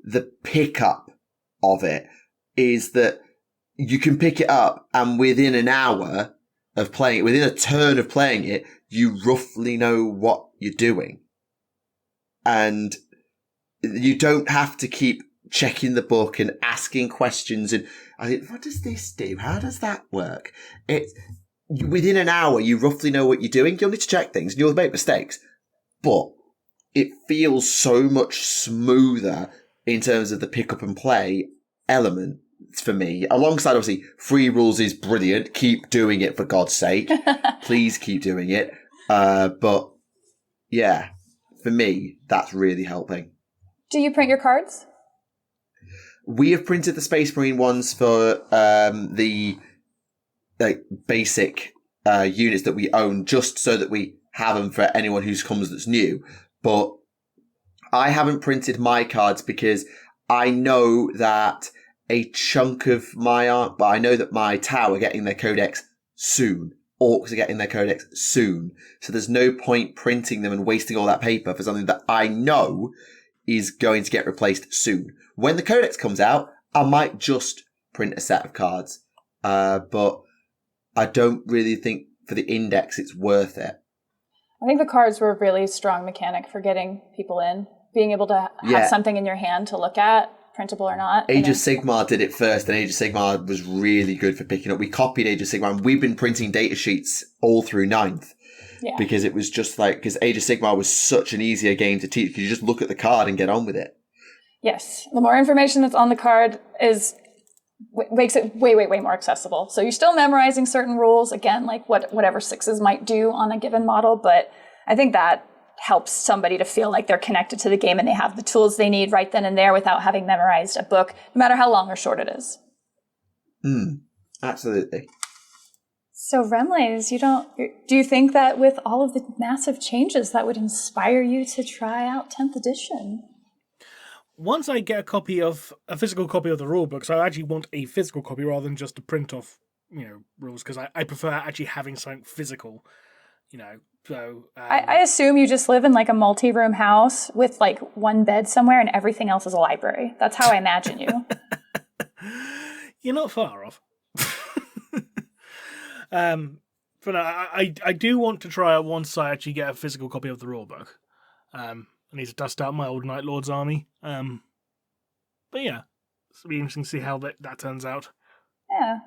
the pickup of it. Is that you can pick it up, and within an hour of playing it, within a turn of playing it, you roughly know what you're doing. And you don't have to keep checking the book and asking questions and I think, what does this do? How does that work? Within an hour, you roughly know what you're doing. You'll need to check things and you'll make mistakes, but it feels so much smoother in terms of the pick up and play element for me. Alongside, obviously, free rules is brilliant. Keep doing it, for God's sake. Please keep doing it. But yeah, for me, that's really helping. Do you print your cards? We have printed the Space Marine ones for the basic units that we own, just so that we have them for anyone who comes that's new. But I haven't printed my cards because I know that a chunk of my art, but I know that my Tau are getting their codex soon. Orcs are getting their codex soon. So there's no point printing them and wasting all that paper for something that I know is going to get replaced soon. When the codex comes out, I might just print a set of cards. But I don't really think for the index it's worth it. I think the cards were a really strong mechanic for getting people in. Being able to have something in your hand to look at, printable or not. Age of Sigmar did it first, and Age of Sigmar was really good for picking up. We copied Age of Sigmar, and we've been printing data sheets all through 9th. Yeah. Because it was just like, because Age of Sigmar was such an easier game to teach, because you just look at the card and get on with it. Yes. The more information that's on the card makes it way, way, way more accessible. So you're still memorizing certain rules, again, like whatever sixes might do on a given model, but I think that helps somebody to feel like they're connected to the game and they have the tools they need right then and there without having memorized a book, no matter how long or short it is. Absolutely. So Remleiz, do you think that with all of the massive changes that would inspire you to try out 10th edition? Once I get a physical copy of the rule books, I actually want a physical copy rather than just a print off, rules, because I prefer actually having something physical, So I assume you just live in like a multi-room house with like one bed somewhere and everything else is a library. That's how I imagine you. You're not far off. But I do want to try it once I actually get a physical copy of the rule book. I need to dust out my old Night Lord's army. But yeah, it'll be interesting to see how that turns out. Yeah.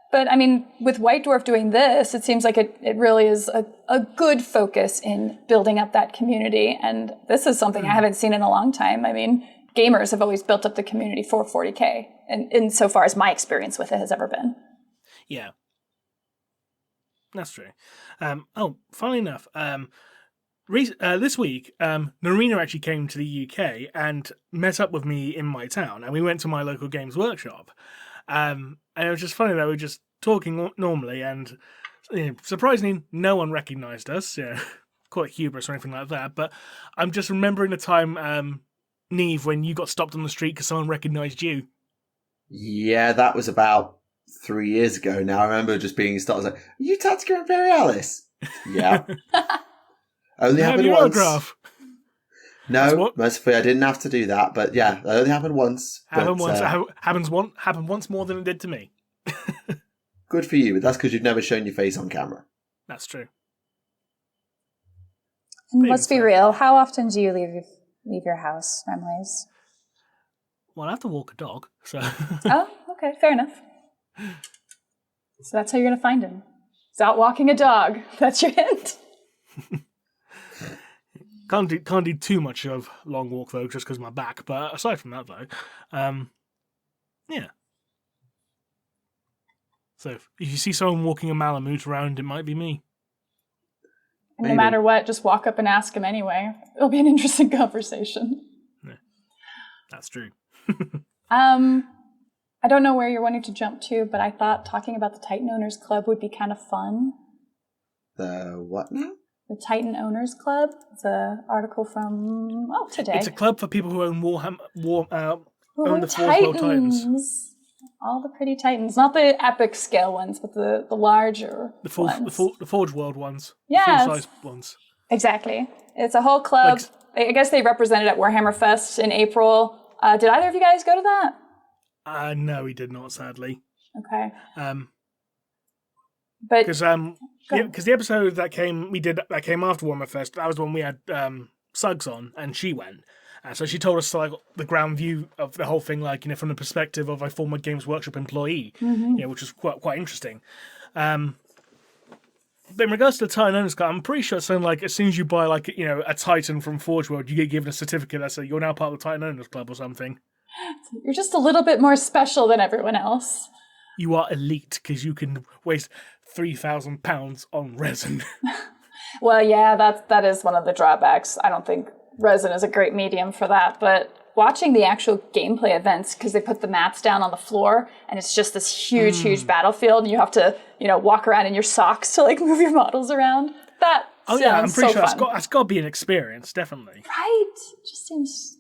But, I mean, with White Dwarf doing this, it seems like it really is a good focus in building up that community. And this is something I haven't seen in a long time. I mean, gamers have always built up the community for 40K, and insofar as my experience with it has ever been. Yeah. That's true. Funnily enough, this week, Narina actually came to the UK and met up with me in my town, and we went to my local games workshop. And it was just funny that we were just talking normally, and surprisingly, no one recognised us. Call it hubris or anything like that. But I'm just remembering the time, Neve, when you got stopped on the street because someone recognised you. Yeah, that was about 3 years ago now. I remember just being stopped. I was like, "Are you Tactica Imperialis?" Yeah. Only happened once. Autograph. No, mercifully, I didn't have to do that. But yeah, that only happened once. Happened once more than it did to me. Good for you, but that's because you've never shown your face on camera. That's true. And let's be real. How often do you leave your house, Remleiz? Well, I have to walk a dog, so... Oh, okay, fair enough. So that's how you're going to find him. He's out walking a dog. That's your hint. Can't do too much of long walk, though, just because of my back. But aside from that, though, yeah. So if you see someone walking a Malamute around, it might be me. And no matter what, just walk up and ask him anyway. It'll be an interesting conversation. Yeah, that's true. I don't know where you're wanting to jump to, but I thought talking about the Titan Owners Club would be kind of fun. The what now? The Titan Owners Club. It's an article from today. It's a club for people who own own the Forge World Titans. All the pretty Titans, not the epic scale ones, but the larger ones. The Forge World ones. Yeah, full size ones. Exactly. It's a whole club. I guess they represented at Warhammer Fest in April. Did either of you guys go to that? No, we did not, sadly. Okay. Because the episode that came after Warhammer Fest, that was when we had Suggs on, and she went. So she told us like the ground view of the whole thing, like from the perspective of a former Games Workshop employee, which was quite interesting. But in regards to the Titan Owners Club, I'm pretty sure it's something like as soon as you buy like a Titan from Forge World, you get given a certificate that says you're now part of the Titan Owners Club or something. You're just a little bit more special than everyone else. You are elite because you can waste £3,000 on resin. Well, yeah, that is one of the drawbacks. I don't think resin is a great medium for that, but watching the actual gameplay events, because they put the mats down on the floor and it's just this huge battlefield and you have to walk around in your socks to like move your models around, Oh yeah, I'm pretty sure fun. that's got to be an experience, definitely. Right? It just seems,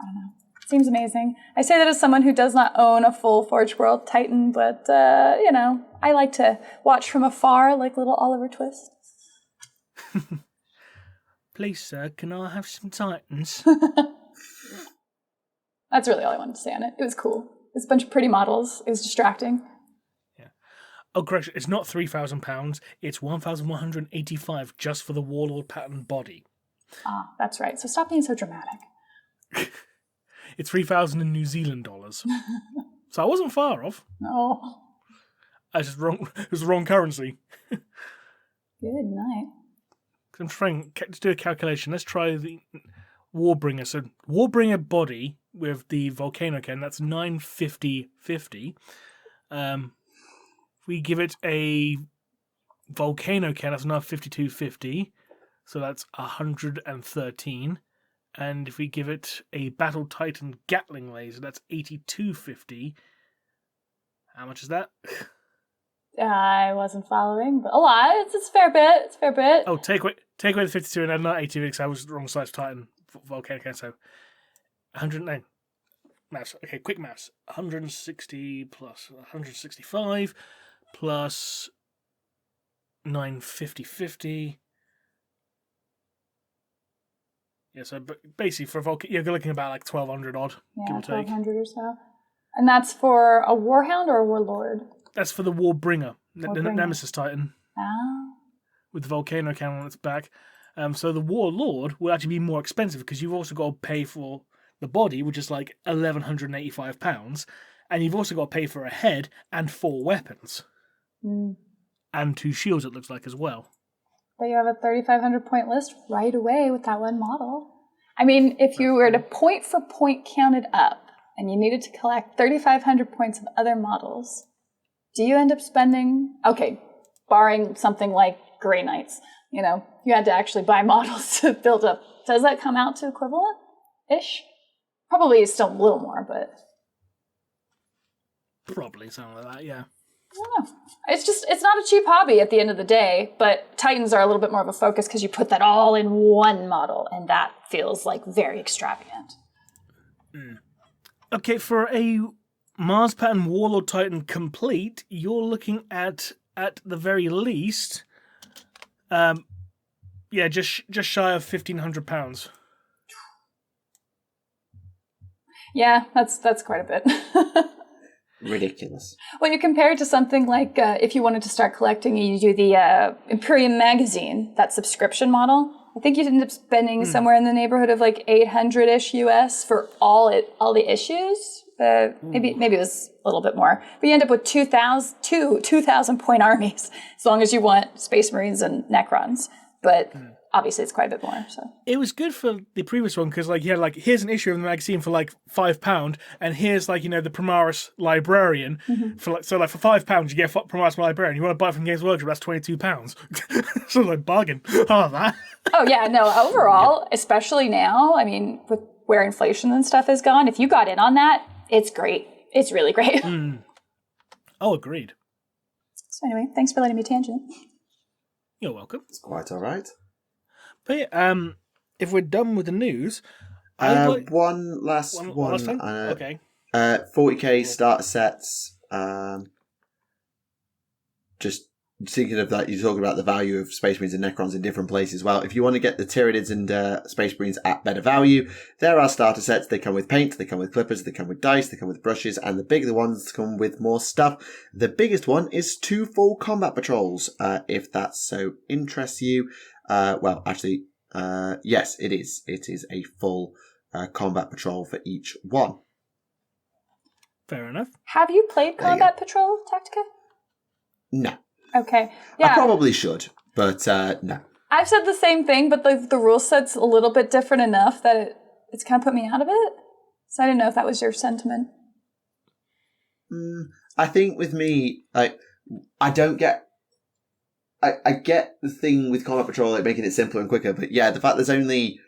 I don't know. Seems amazing. I say that as someone who does not own a full Forge World Titan, but, I like to watch from afar like little Oliver Twist. Please, sir, can I have some Titans? That's really all I wanted to say on it. It was cool. It was a bunch of pretty models. It was distracting. Yeah. Oh, correction. It's not £3,000. It's 1,185 just for the Warlord pattern body. Ah, that's right. So stop being so dramatic. It's 3,000 in New Zealand dollars. So I wasn't far off. No. I was just wrong. It was the wrong currency. Good night. I'm trying to do a calculation. Let's try the Warbringer. So Warbringer body with the Volcano Can, that's 950.50. We give it a Volcano Can, that's another 52.50. So that's 113. And if we give it a Battle Titan Gatling laser, that's 82.50. How much is that? I wasn't following, but a lot. It's a fair bit. It's a fair bit. Oh, take away the 52 and add another 80 because I was the wrong size for Titan Volcano Can. So 109 maths. Okay, quick maths. 160 plus 165 plus 950.50. Yeah, so basically for you're looking about like 1,200 odd, give or take. 1,200 or so. And that's for a Warhound or a Warlord? That's for the Warbringer, the Nemesis Titan. Ah. With the Volcano Cannon on its back. So the Warlord will actually be more expensive because you've also got to pay for the body, which is like £1,185, and you've also got to pay for a head and 4 weapons. And 2 shields, it looks like, as well. But you have a 3,500 point list right away with that one model. I mean, if you were to point for point count it up, and you needed to collect 3,500 points of other models, do you end up spending, okay, barring something like Grey Knights, you had to actually buy models to build up. Does that come out to equivalent-ish? Probably still a little more, but... Probably something like that, yeah. I don't know. It's not a cheap hobby at the end of the day, but Titans are a little bit more of a focus because you put that all in one model, and that feels like very extravagant. Okay, for a Mars Pattern Warlord Titan complete, you're looking at the very least, just shy of £1,500. Yeah, that's quite a bit. Ridiculous. Well, you compare it to something like if you wanted to start collecting, you do the Imperium magazine, that subscription model. I think you'd end up spending somewhere in the neighborhood of like 800-ish US for all the issues. Maybe it was a little bit more, but you end up with 2,000 point armies as long as you want Space Marines and Necrons. But obviously, it's quite a bit more. So it was good for the previous one because you had here's an issue of the magazine for like £5, and here's the Primaris Librarian for for £5 you get a Primaris Librarian. You want to buy it from Games Workshop, that's £22. So bargain. Oh, that. Oh yeah, no. Overall, especially now, I mean, with where inflation and stuff has gone, if you got in on that, it's great. It's really great. Oh, agreed. So anyway, thanks for letting me tangent. You're welcome. It's quite all right. But if we're done with the news, one last thing. Okay. 40k starter sets. Just thinking of that, you're talking about the value of Space Marines and Necrons in different places. Well, if you want to get the Tyranids and Space Marines at better value, there are starter sets. They come with paint, they come with clippers, they come with dice, they come with brushes, and the bigger ones come with more stuff. The biggest one is 2 full combat patrols, if that so interests you. Yes, it is. It is a full combat patrol for each one. Fair enough. Have you played Combat Patrol Tactica? No. Okay. Yeah. I probably should, but no. I've said the same thing, but the rule set's a little bit different enough that it's kind of put me out of it. So I didn't know if that was your sentiment. I think with me, I don't get... I get the thing with Combat Patrol, making it simpler and quicker, but yeah, the fact there's only,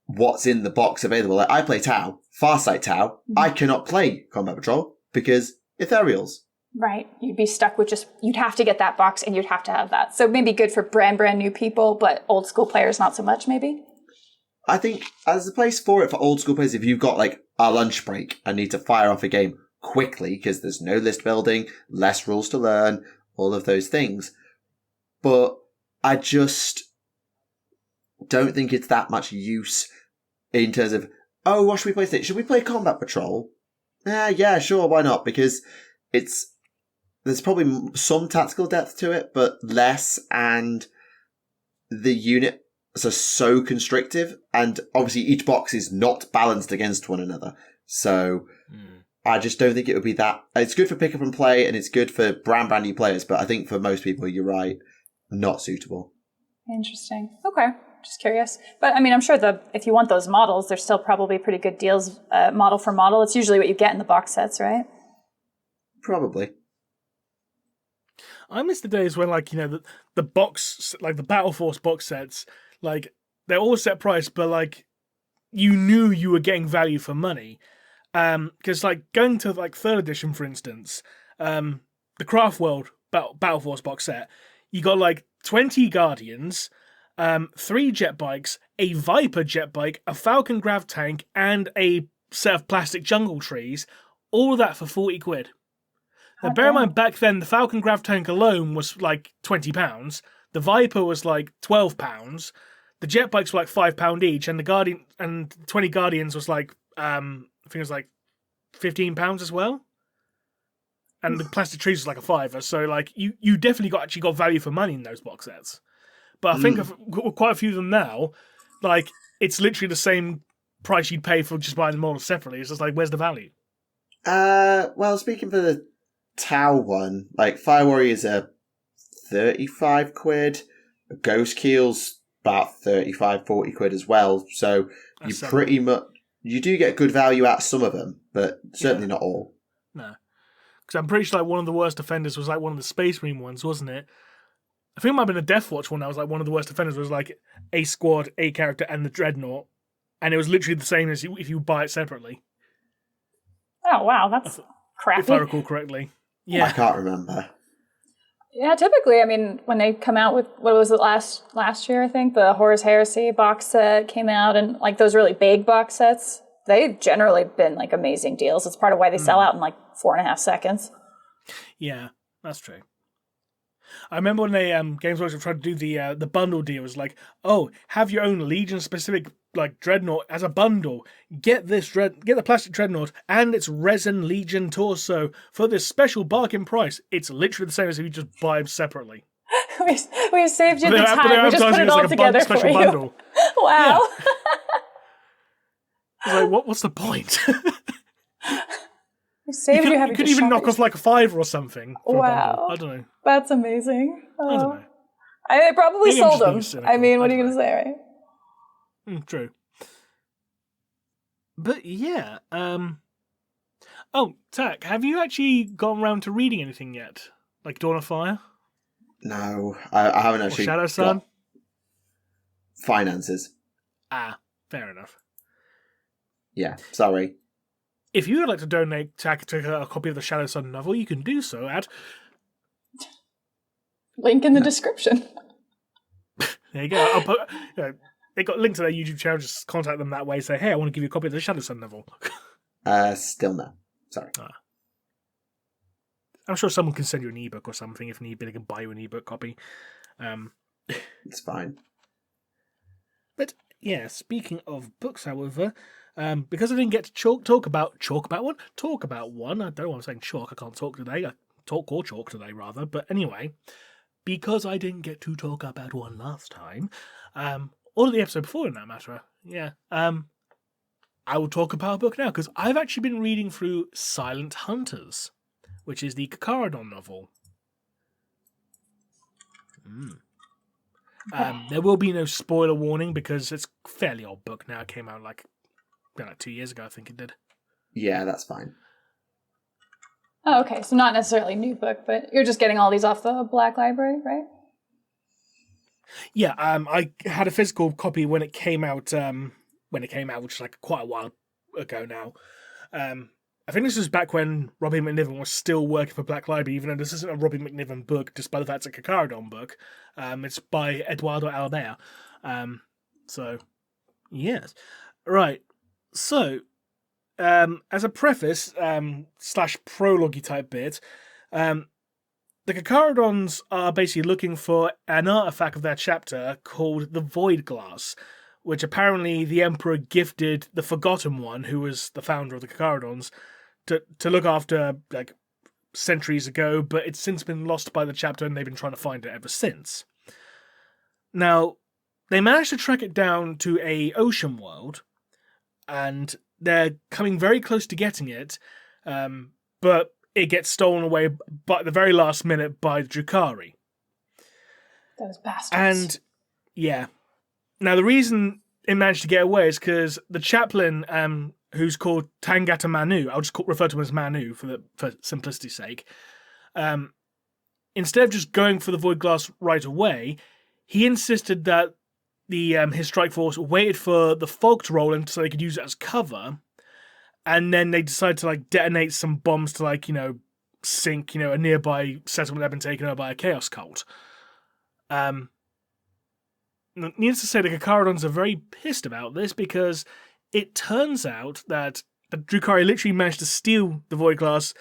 what's in the box available. I play Tau, Farsight Tau. I cannot play Combat Patrol because Ethereals. Right. You'd be stuck with you'd have to get that box and you'd have to have that. So maybe good for brand new people, but old school players not so much, maybe? I think as a place for it for old school players, if you've got like a lunch break and need to fire off a game quickly because there's no list building, less rules to learn, all of those things. But I just don't think it's that much use in terms of, oh, what should we play today? Should we play Combat Patrol? Yeah, sure, why not? Because there's probably some tactical depth to it, but less, and the units are so constrictive, and obviously each box is not balanced against one another. So I just don't think it would be that. It's good for pick up and play, and it's good for brand new players, but I think for most people, you're right, not suitable. Interesting. Okay. Just curious. But I mean, I'm sure if you want those models, there's still probably pretty good deals model for model. It's usually what you get in the box sets, right? Probably. I miss the days when, like, you know, the box, like the Battle Force box sets, like, they're all set price, but, like, you knew you were getting value for money. Because, like, going to, like, 3rd edition, for instance, the Craft World Battle Force box set, you got, like, 20 Guardians, 3 jet bikes, a Viper jet bike, a Falcon Grav tank, and a set of plastic jungle trees, all of that for 40 quid. Now, bear in mind, back then, the Falcon Grav tank alone was like £20. The Viper was like £12. The jet bikes were like £5 each, and the Guardian and 20 Guardians was like I think it was like £15 as well. And the plastic trees was like a £5. So like you definitely actually got value for money in those box sets. But I think of quite a few of them now, like it's literally the same price you'd pay for just buying the models separately. It's just like, where's the value? Well, speaking for the Tau one, like Fire Warriors are 35 quid, Ghost Keel's about 35-40 quid as well, so That's you pretty much you do get good value out of some of them, but certainly not all. No, because I'm pretty sure like one of the worst offenders was like one of the Space Marine ones, wasn't it? I think it might have been a Death Watch one that was like one of the worst offenders was like a squad, a character, and the Dreadnought, and it was literally the same as if you buy it separately. Oh wow, that's crappy. If I recall correctly. Yeah. I can't remember. Yeah, typically, I mean, when they come out with, what was it, last year, I think, the Horus Heresy box set came out, and like those really big box sets, they've generally been like amazing deals. It's part of why they sell out in like 4.5 seconds. Yeah, that's true. I remember when they Games Workshop tried to do the bundle deal. It was like, oh, have your own Legion specific like Dreadnought as a bundle. Get the plastic Dreadnought and its resin Legion torso for this special bargain price. It's literally the same as if you just buy them separately. We've saved you the time. We just put it all together for you. Bundle. Wow. Yeah. I was like, what's the point? We saved you having you could even knock off like a $5 or something. Wow. I don't know. That's amazing. I don't know. They probably Maybe sold them. I mean, what are you going to say, right? True. But yeah. Oh, Tack, have you actually gone around to reading anything yet? Like Dawn of Fire? No, I haven't actually. Or Shadow Sun? Finances. Ah, fair enough. Yeah, sorry. If you would like to donate Tack to a copy of the Shadow Sun novel, you can do so at... Link in the description. There you go. I'll put, they got a link to their YouTube channel. Just contact them that way. Say, hey, I want to give you a copy of the Shadow Sun novel. Still no. Sorry. I'm sure someone can send you an ebook or something. If need be, they can buy you an ebook copy. It's fine. But yeah, speaking of books, however, because I didn't get to talk about one. I don't know why I'm saying chalk. I can't talk today. I talk or chalk today, rather. But anyway, because I didn't get to talk about one last time, or the episode before, in that matter, yeah, I will talk about a book now, because I've actually been reading through Silent Hunters, which is the Kakaradon novel. There will be no spoiler warning, because it's a fairly old book now. It came out like 2 years ago, I think it did. Yeah, that's fine. Oh, okay. So not necessarily a new book, but you're just getting all these off the Black Library, right? Yeah, I had a physical copy when it came out, which is like quite a while ago now. I think this was back when Robbie McNiven was still working for Black Library, even though this isn't a Robbie McNiven book, despite the fact it's a Kakarodon book. It's by Eduardo Albea. So, yes. Right. So, as a preface, / prologue type bit, the Kakarodons are basically looking for an artifact of their chapter called the Void Glass, which apparently the Emperor gifted the Forgotten One, who was the founder of the Kakarodons, to look after, like, centuries ago, but it's since been lost by the chapter and they've been trying to find it ever since. Now, they managed to track it down to a ocean world, and they're coming very close to getting it, but it gets stolen away by the very last minute by the Drukhari. Those bastards. And, yeah. Now, the reason it managed to get away is because the chaplain, who's called Tangata Manu, I'll just refer to him as Manu for simplicity's sake, instead of just going for the Void Glass right away, he insisted that his strike force waited for the fog to roll in so they could use it as cover, and then they decided to, like, detonate some bombs to, like, sink, a nearby settlement that had been taken over by a chaos cult. Needless to say, the Kakarodons are very pissed about this because it turns out that the Drukhari literally managed to steal the Void Glass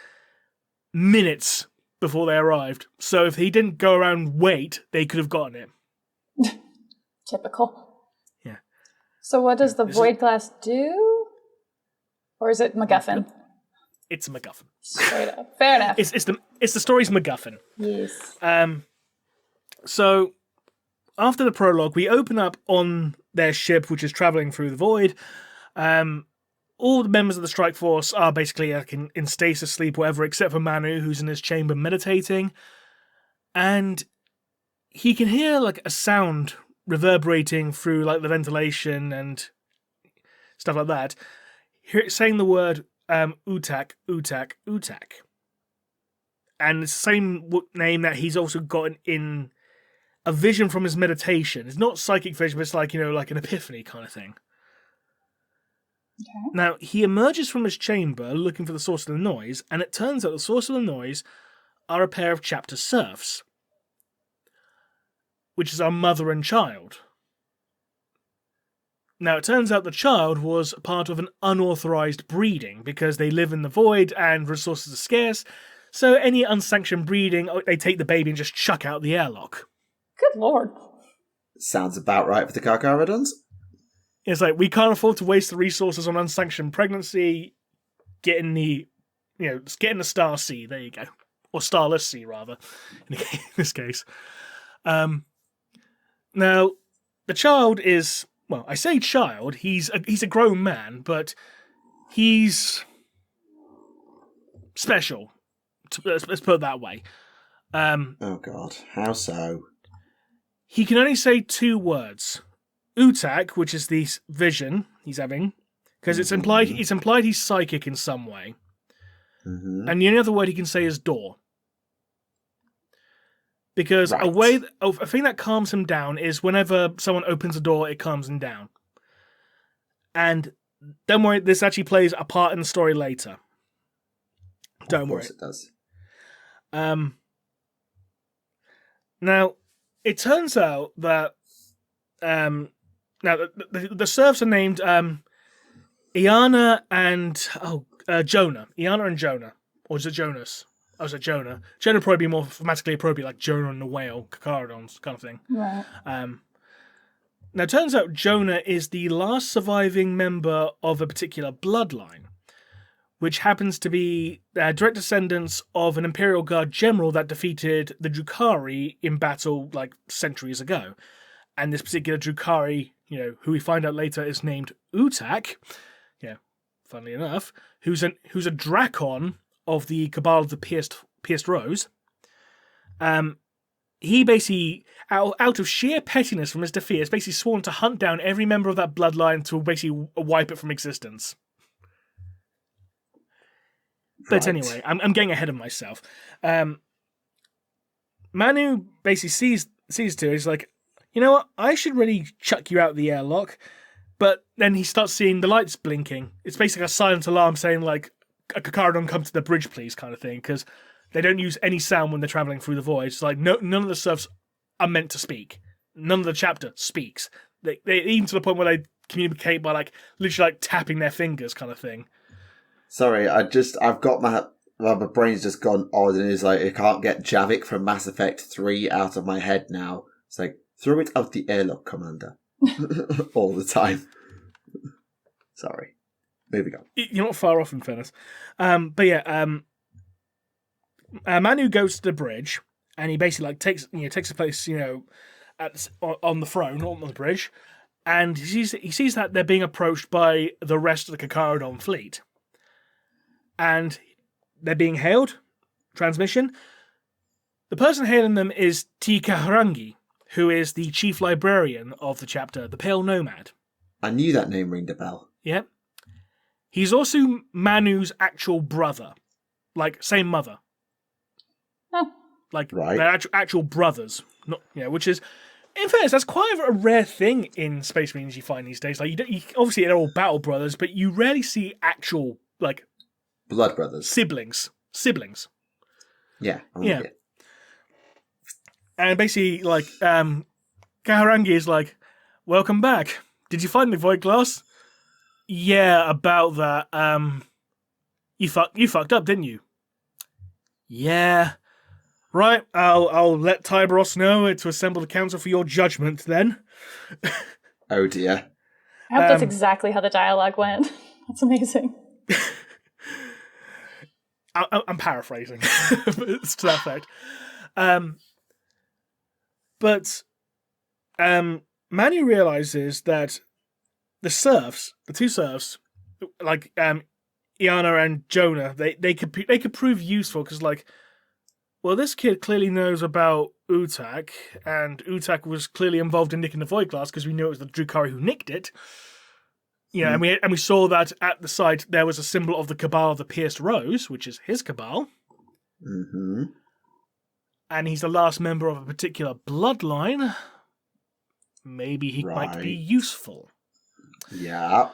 minutes before they arrived. So if he didn't go around and wait, they could have gotten it. Typical. Yeah. So what does the Void Glass do? Or is it MacGuffin? It's a MacGuffin. Straight up. Fair enough. It's the story's MacGuffin. Yes. So after the prologue, we open up on their ship, which is traveling through the void. All the members of the strike force are basically like in stasis sleep, whatever, except for Manu, who's in his chamber meditating. And he can hear like a sound reverberating through like the ventilation and stuff like that, saying the word Utak, Utak, Utak. And it's the same name that he's also gotten in a vision from his meditation. It's not psychic vision, but it's like, like an epiphany kind of thing. Okay. Now, he emerges from his chamber looking for the source of the noise, and it turns out the source of the noise are a pair of chapter serfs, which is our mother and child. Now, it turns out the child was part of an unauthorized breeding because they live in the void and resources are scarce, so any unsanctioned breeding, they take the baby and just chuck out the airlock. Good lord. Sounds about right for the Kakarodons. It's like, we can't afford to waste the resources on unsanctioned pregnancy. Get in the Star Sea. There you go. Or Starless Sea, rather, in this case. Now, the child is, well, I say child, he's a grown man, but he's special. Let's put it that way. Oh god, how so? He can only say 2 words. Utak, which is the vision he's having, because it's implied he's psychic in some way. Mm-hmm. And the only other word he can say is door. Because right. a thing that calms him down is whenever someone opens a door, it calms him down. And don't worry, this actually plays a part in the story later. Don't worry. Of course it does. Now, it turns out that now the serfs are named Iana and Jonah. Iana and Jonah. Or is it Jonas? Oh, is it Jonah? Jonah would probably be more grammatically appropriate, like Jonah and the whale, Kakarodons kind of thing. Right. Now, it turns out Jonah is the last surviving member of a particular bloodline, which happens to be direct descendants of an Imperial Guard general that defeated the Drukhari in battle like centuries ago. And this particular Drukhari, who we find out later is named Utak, funnily enough, who's a Drakon of the Cabal of the Pierced Rose. He basically, out of sheer pettiness from his defeat, has basically sworn to hunt down every member of that bloodline to basically wipe it from existence. But Right. anyway, I'm getting ahead of myself. Manu basically sees to it. He's like, you know what? I should really chuck you out the airlock. But then he starts seeing the lights blinking. It's basically a silent alarm saying, like, a Kakarodon come to the bridge, please, kind of thing, because they don't use any sound when they're traveling through the void. It's like none of the serfs are meant to speak. None of the chapter speaks. They even to the point where they communicate by literally tapping their fingers, kind of thing. Sorry, I've got my brain's just gone odd, and it's like I can't get Javik from Mass Effect 3 out of my head now. It's like, throw it out the airlock, Commander. All the time. Sorry. Moving on. You're not far off, in fairness. But yeah, Manu goes to the bridge, and he basically takes a place, on the throne, on the bridge, and he sees that they're being approached by the rest of the Kakarodon fleet. And they're being hailed. Transmission. The person hailing them is Tikaharangi, who is the chief librarian of the chapter, the Pale Nomad. I knew that name ringed a bell. Yep. He's also Manu's actual brother. Same mother. Oh. Right. They're actual brothers. Not, which is, in fairness, that's quite a rare thing in Space Marines you find these days. Obviously they're all battle brothers, but you rarely see actual, blood brothers. Siblings. Yeah. Yeah. And basically, Kaharangi is welcome back. Did you find the void glass? Yeah, about that. You fucked up, didn't you? Yeah. Right, I'll let Tyberos know to assemble the council for your judgment then. Oh dear. I hope that's exactly how the dialogue went. That's amazing. I'm paraphrasing. It's to that effect. But Manu realizes that the two serfs, Iana and Jonah, they could prove useful because, this kid clearly knows about Utak, and Utak was clearly involved in nicking the void glass because we knew it was the Drukhari who nicked it. And we saw that at the site there was a symbol of the Cabal of the Pierced Rose, which is his Cabal. Mm-hmm. And he's the last member of a particular bloodline. Maybe he might be useful. Yeah.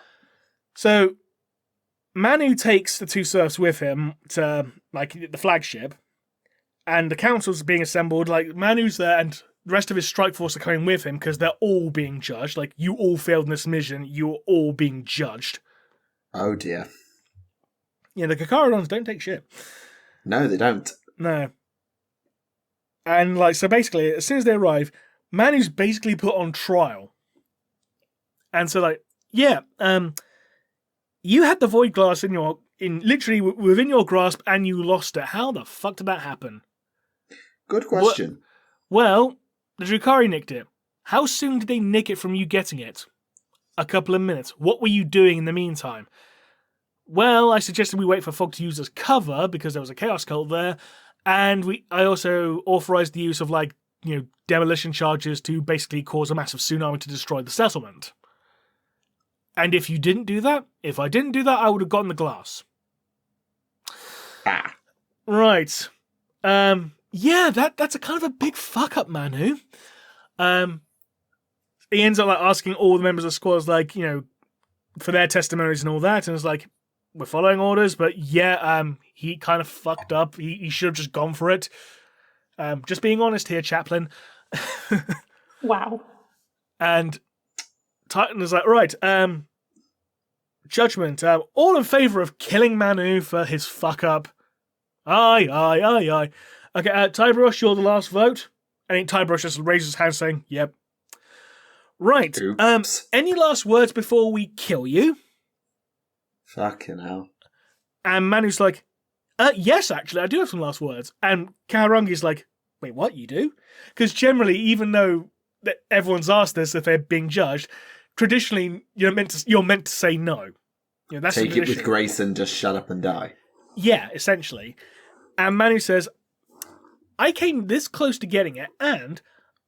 So, Manu takes the two serfs with him to, the flagship, and the council's being assembled. Manu's there, and the rest of his strike force are coming with him because they're all being judged. You all failed in this mission, you're all being judged. Oh dear. Yeah, the Kakarodons don't take shit. No, they don't. No. And, so basically, as soon as they arrive, Manu's basically put on trial. And so, you had the void glass literally within your grasp, and you lost it. How the fuck did that happen? Good question. Well, the Drukhari nicked it. How soon did they nick it from you getting it? A couple of minutes. What were you doing in the meantime? Well, I suggested we wait for Fog to use as cover because there was a Chaos Cult there, and I also authorized the use of demolition charges to basically cause a massive tsunami to destroy the settlement. And if I didn't do that, I would have gotten the glass. Ah. Right. Yeah, that's a kind of a big fuck up, Manu. He ends up asking all the members of the squad, for their testimonies and all that, and it's we're following orders, but yeah, he kind of fucked up. He should have just gone for it. Just being honest here, Chaplain. Wow. And Titan is right, judgment. All in favour of killing Manu for his fuck up. Aye. Okay, Tyberos, you're the last vote. And Tyberos just raises his hand saying, yep. Right. Oops. Any last words before we kill you? Fucking hell. And Manu's yes, actually, I do have some last words. And Kaharangi's wait, what, you do? Because generally, even though everyone's asked this if they're being judged, traditionally, you're meant to say no. That's take it with grace and just shut up and die. Yeah, essentially. And Manu says, I came this close to getting it, and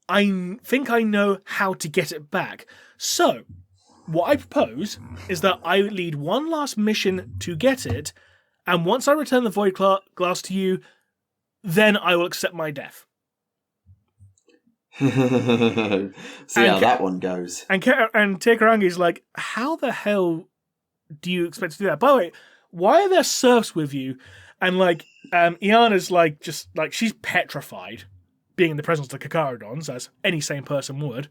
I think I know how to get it back. So, what I propose is that I lead one last mission to get it, and once I return the void glass to you, then I will accept my death. See how that one goes. And Tikarangi's how the hell do you expect to do that? By the way, why are there serfs with you? And like, Iana's like, just like, she's petrified being in the presence of the Kakarodons, as any sane person would.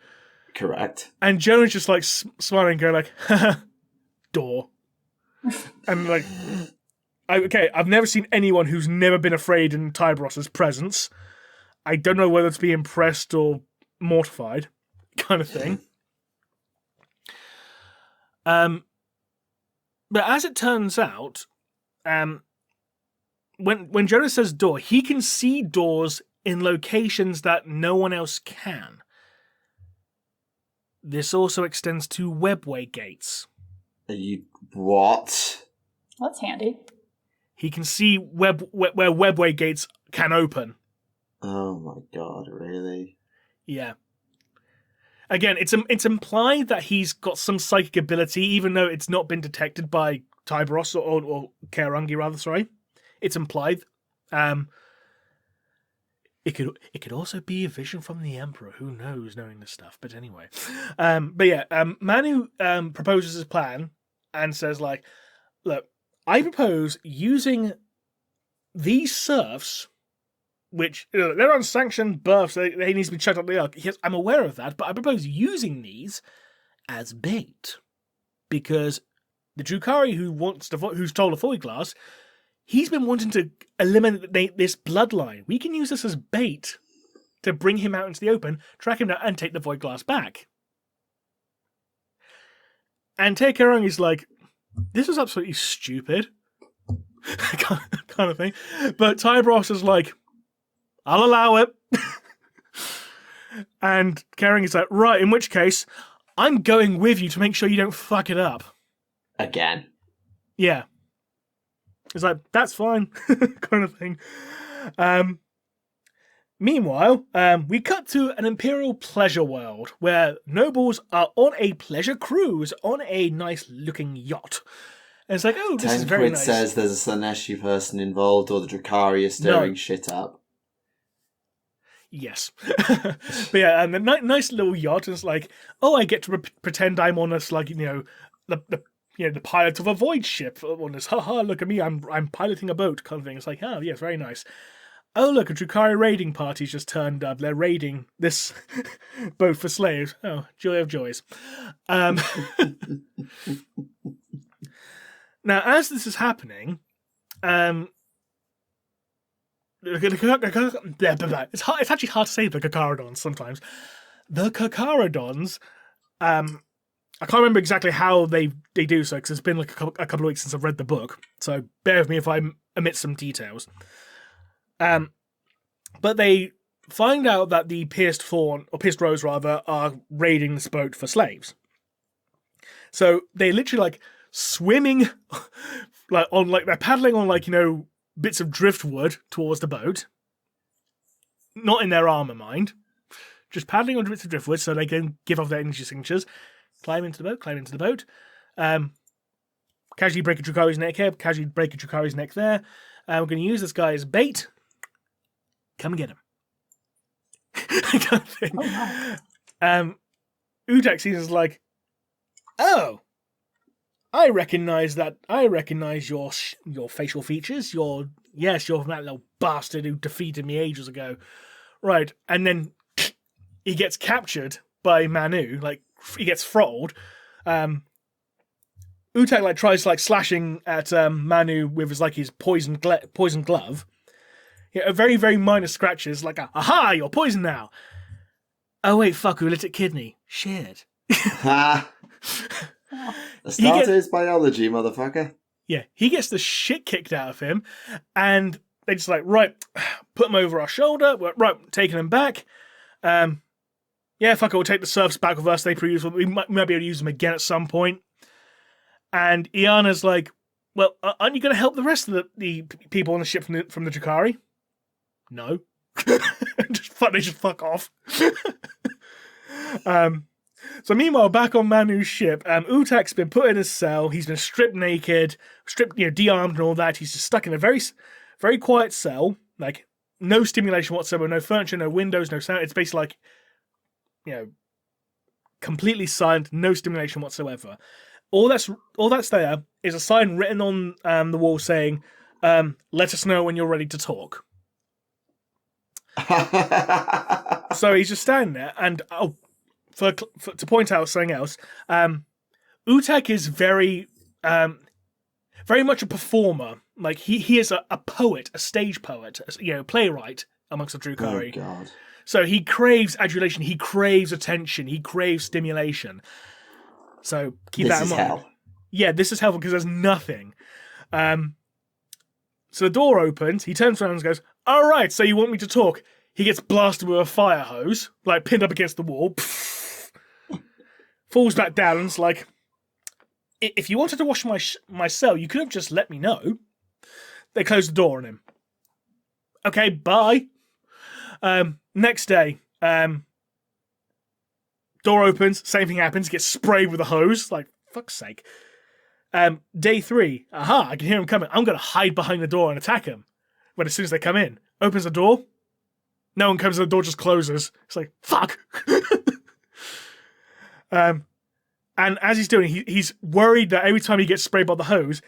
Correct. And Jonah's just like smiling, going like, door. And like, I've never seen anyone who's never been afraid in Tybros's presence. I don't know whether to be impressed or mortified, kind of thing. But as it turns out, when Jonah says door, he can see doors in locations that no one else can. This also extends to webway gates. What? That's handy. He can see where webway gates can open. Oh my god, really? Yeah. Again, it's implied that he's got some psychic ability, even though it's not been detected by Tybros or Kerangi, rather. Sorry, it's implied. It could also be a vision from the Emperor. Who knows, knowing this stuff? But anyway, Manu proposes his plan and says, like, look, I propose using these serfs, which they're unsanctioned births. They need to be checked out the Ark. Yes, I'm aware of that, but I propose using these as bait, because the Drukhari who stole the Void Glass, he's been wanting to eliminate this bloodline. We can use this as bait to bring him out into the open, track him down, and take the Void Glass back. And Tekerung is like, this is absolutely stupid. kind of thing. But Tybros is like, I'll allow it. And Kerung is like, right, in which case, I'm going with you to make sure you don't fuck it up. Again. Yeah. It's like, that's fine, kind of thing. Meanwhile, we cut to an imperial pleasure world where nobles are on a pleasure cruise on a nice-looking yacht. And it's like, oh, this is very nice. Says there's a Slaneshi person involved, or the Drukhari are stirring shit up. Yes. But yeah, and the nice little yacht is like, oh, I get to pretend I'm on this, like, the pilot of a void ship on this. Haha, look at me, I'm piloting a boat, kind of thing. It's like, oh, yes, very nice. Oh, look, a Drukhari raiding party's just turned up. They're raiding this boat for slaves. Oh, joy of joys. Now, as this is happening, it's actually hard to say the Kakarodons sometimes. The Kakarodons, I can't remember exactly how they do so, because it's been like a couple of weeks since I've read the book, so bear with me if I omit some details. But they find out that the Pierced Rose rather, are raiding this boat for slaves. So they literally like swimming, they're paddling on bits of driftwood towards the boat. Not in their armor, mind. Just paddling on bits of driftwood so they can give off their energy signatures. Climb into the boat. Casually break a Drukhari's neck here, casually break a Drukhari's neck there. We're going to use this guy as bait. Come and get him. Kind of thing. Udak sees us like, oh, I recognize your facial features. You're that little bastard who defeated me ages ago. Right, and then he gets captured by Manu, he gets throttled. Utak tries slashing at Manu with his poison glove. Yeah, very, very minor scratches, aha, you're poisoned now. Oh wait, fuck, who lit it kidney? Shit. Ha! The starter is biology, motherfucker. Yeah, he gets the shit kicked out of him, and they just right, put him over our shoulder, right, taking him back. Yeah, fuck it, we'll take the serfs back with us. We might be able to use them again at some point. And Iana's like, well, aren't you going to help the rest of the people on the ship from the Drukhari? No. They just fuck off. So meanwhile, back on Manu's ship, Utak's been put in his cell. He's been stripped naked, de-armed and all that. He's just stuck in a very, very quiet cell. No stimulation whatsoever, no furniture, no windows, no sound. It's basically completely silent, no stimulation whatsoever. All that's there is a sign written on the wall saying, "Let us know when you're ready to talk." So he's just standing there, and to point out something else, Utek is very much a performer. Like he is a poet, a stage poet, playwright amongst the Drukhari. Oh God! So he craves adulation, he craves attention, he craves stimulation. So keep that in mind. Hell. Yeah, this is helpful because there's nothing. So the door opens, he turns around and goes, "All right, so you want me to talk?" He gets blasted with a fire hose, like pinned up against the wall. Falls back down and is like, "If you wanted to wash my cell, you could have just let me know." They close the door on him. Okay, bye. Next day, door opens, same thing happens, gets sprayed with a hose, like, fuck's sake. Day 3, I can hear him coming. I'm going to hide behind the door and attack him. But as soon as they come in, opens the door, no one comes, the door just closes. It's like, fuck. And as he's doing it, he's worried that every time he gets sprayed by the hose,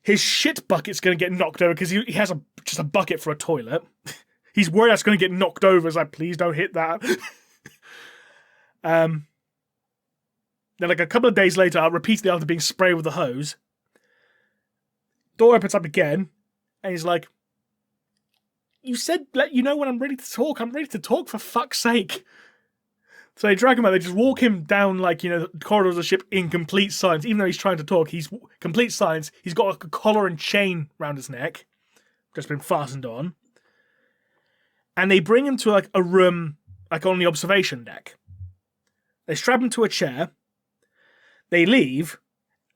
his shit bucket's going to get knocked over because he has just a bucket for a toilet. He's worried that's going to get knocked over. It's like, please don't hit that. Then, like a couple of days later, repeatedly after being sprayed with the hose, door opens up again, and he's like, "You said let you know when I'm ready to talk. I'm ready to talk, for fuck's sake." So they drag him out. They just walk him down, like, the corridors of the ship in complete silence. Even though he's trying to talk, he's complete silence. He's got a collar and chain around his neck, just been fastened on. And they bring him to, like, a room, like, on the observation deck. They strap him to a chair. They leave.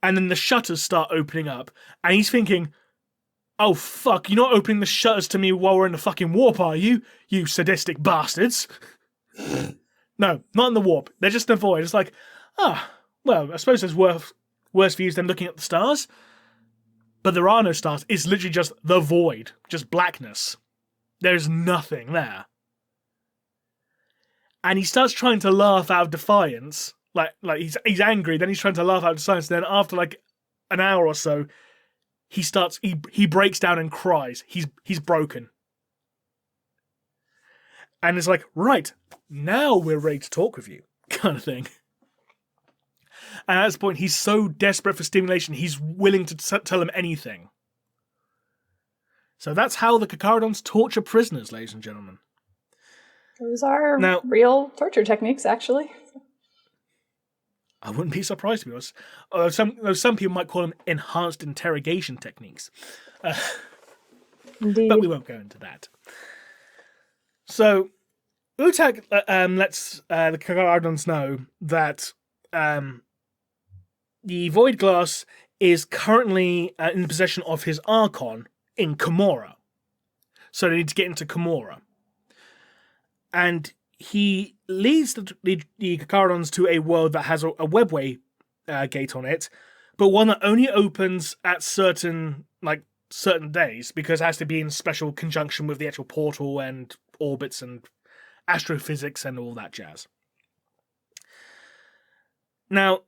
And then the shutters start opening up. And he's thinking, "Oh, fuck, you're not opening the shutters to me while we're in the fucking warp, are you? You sadistic bastards." No, not in the warp. They're just in the void. It's like, well, I suppose there's worse views than looking at the stars. But there are no stars. It's literally just the void. Just blackness. There's nothing there. And he starts trying to laugh out of defiance. Like he's angry, then he's trying to laugh out of defiance. Then after like an hour or so, he breaks down and cries. He's broken. And it's like, right, now we're ready to talk with you, kind of thing. And at this point, he's so desperate for stimulation, he's willing to tell him anything. So that's how the Kakarodons torture prisoners, ladies and gentlemen. Those are real torture techniques, actually. I wouldn't be surprised, to be honest. Although some people might call them enhanced interrogation techniques. Indeed. But we won't go into that. So, Utek lets the Kakarodons know that the Void Glass is currently in possession of his Archon in Komora. So they need to get into Komora. And he leads the Kakarodons to a world that has a webway gate on it, but one that only opens at certain days, because it has to be in special conjunction with the actual portal and orbits and astrophysics and all that jazz. Now,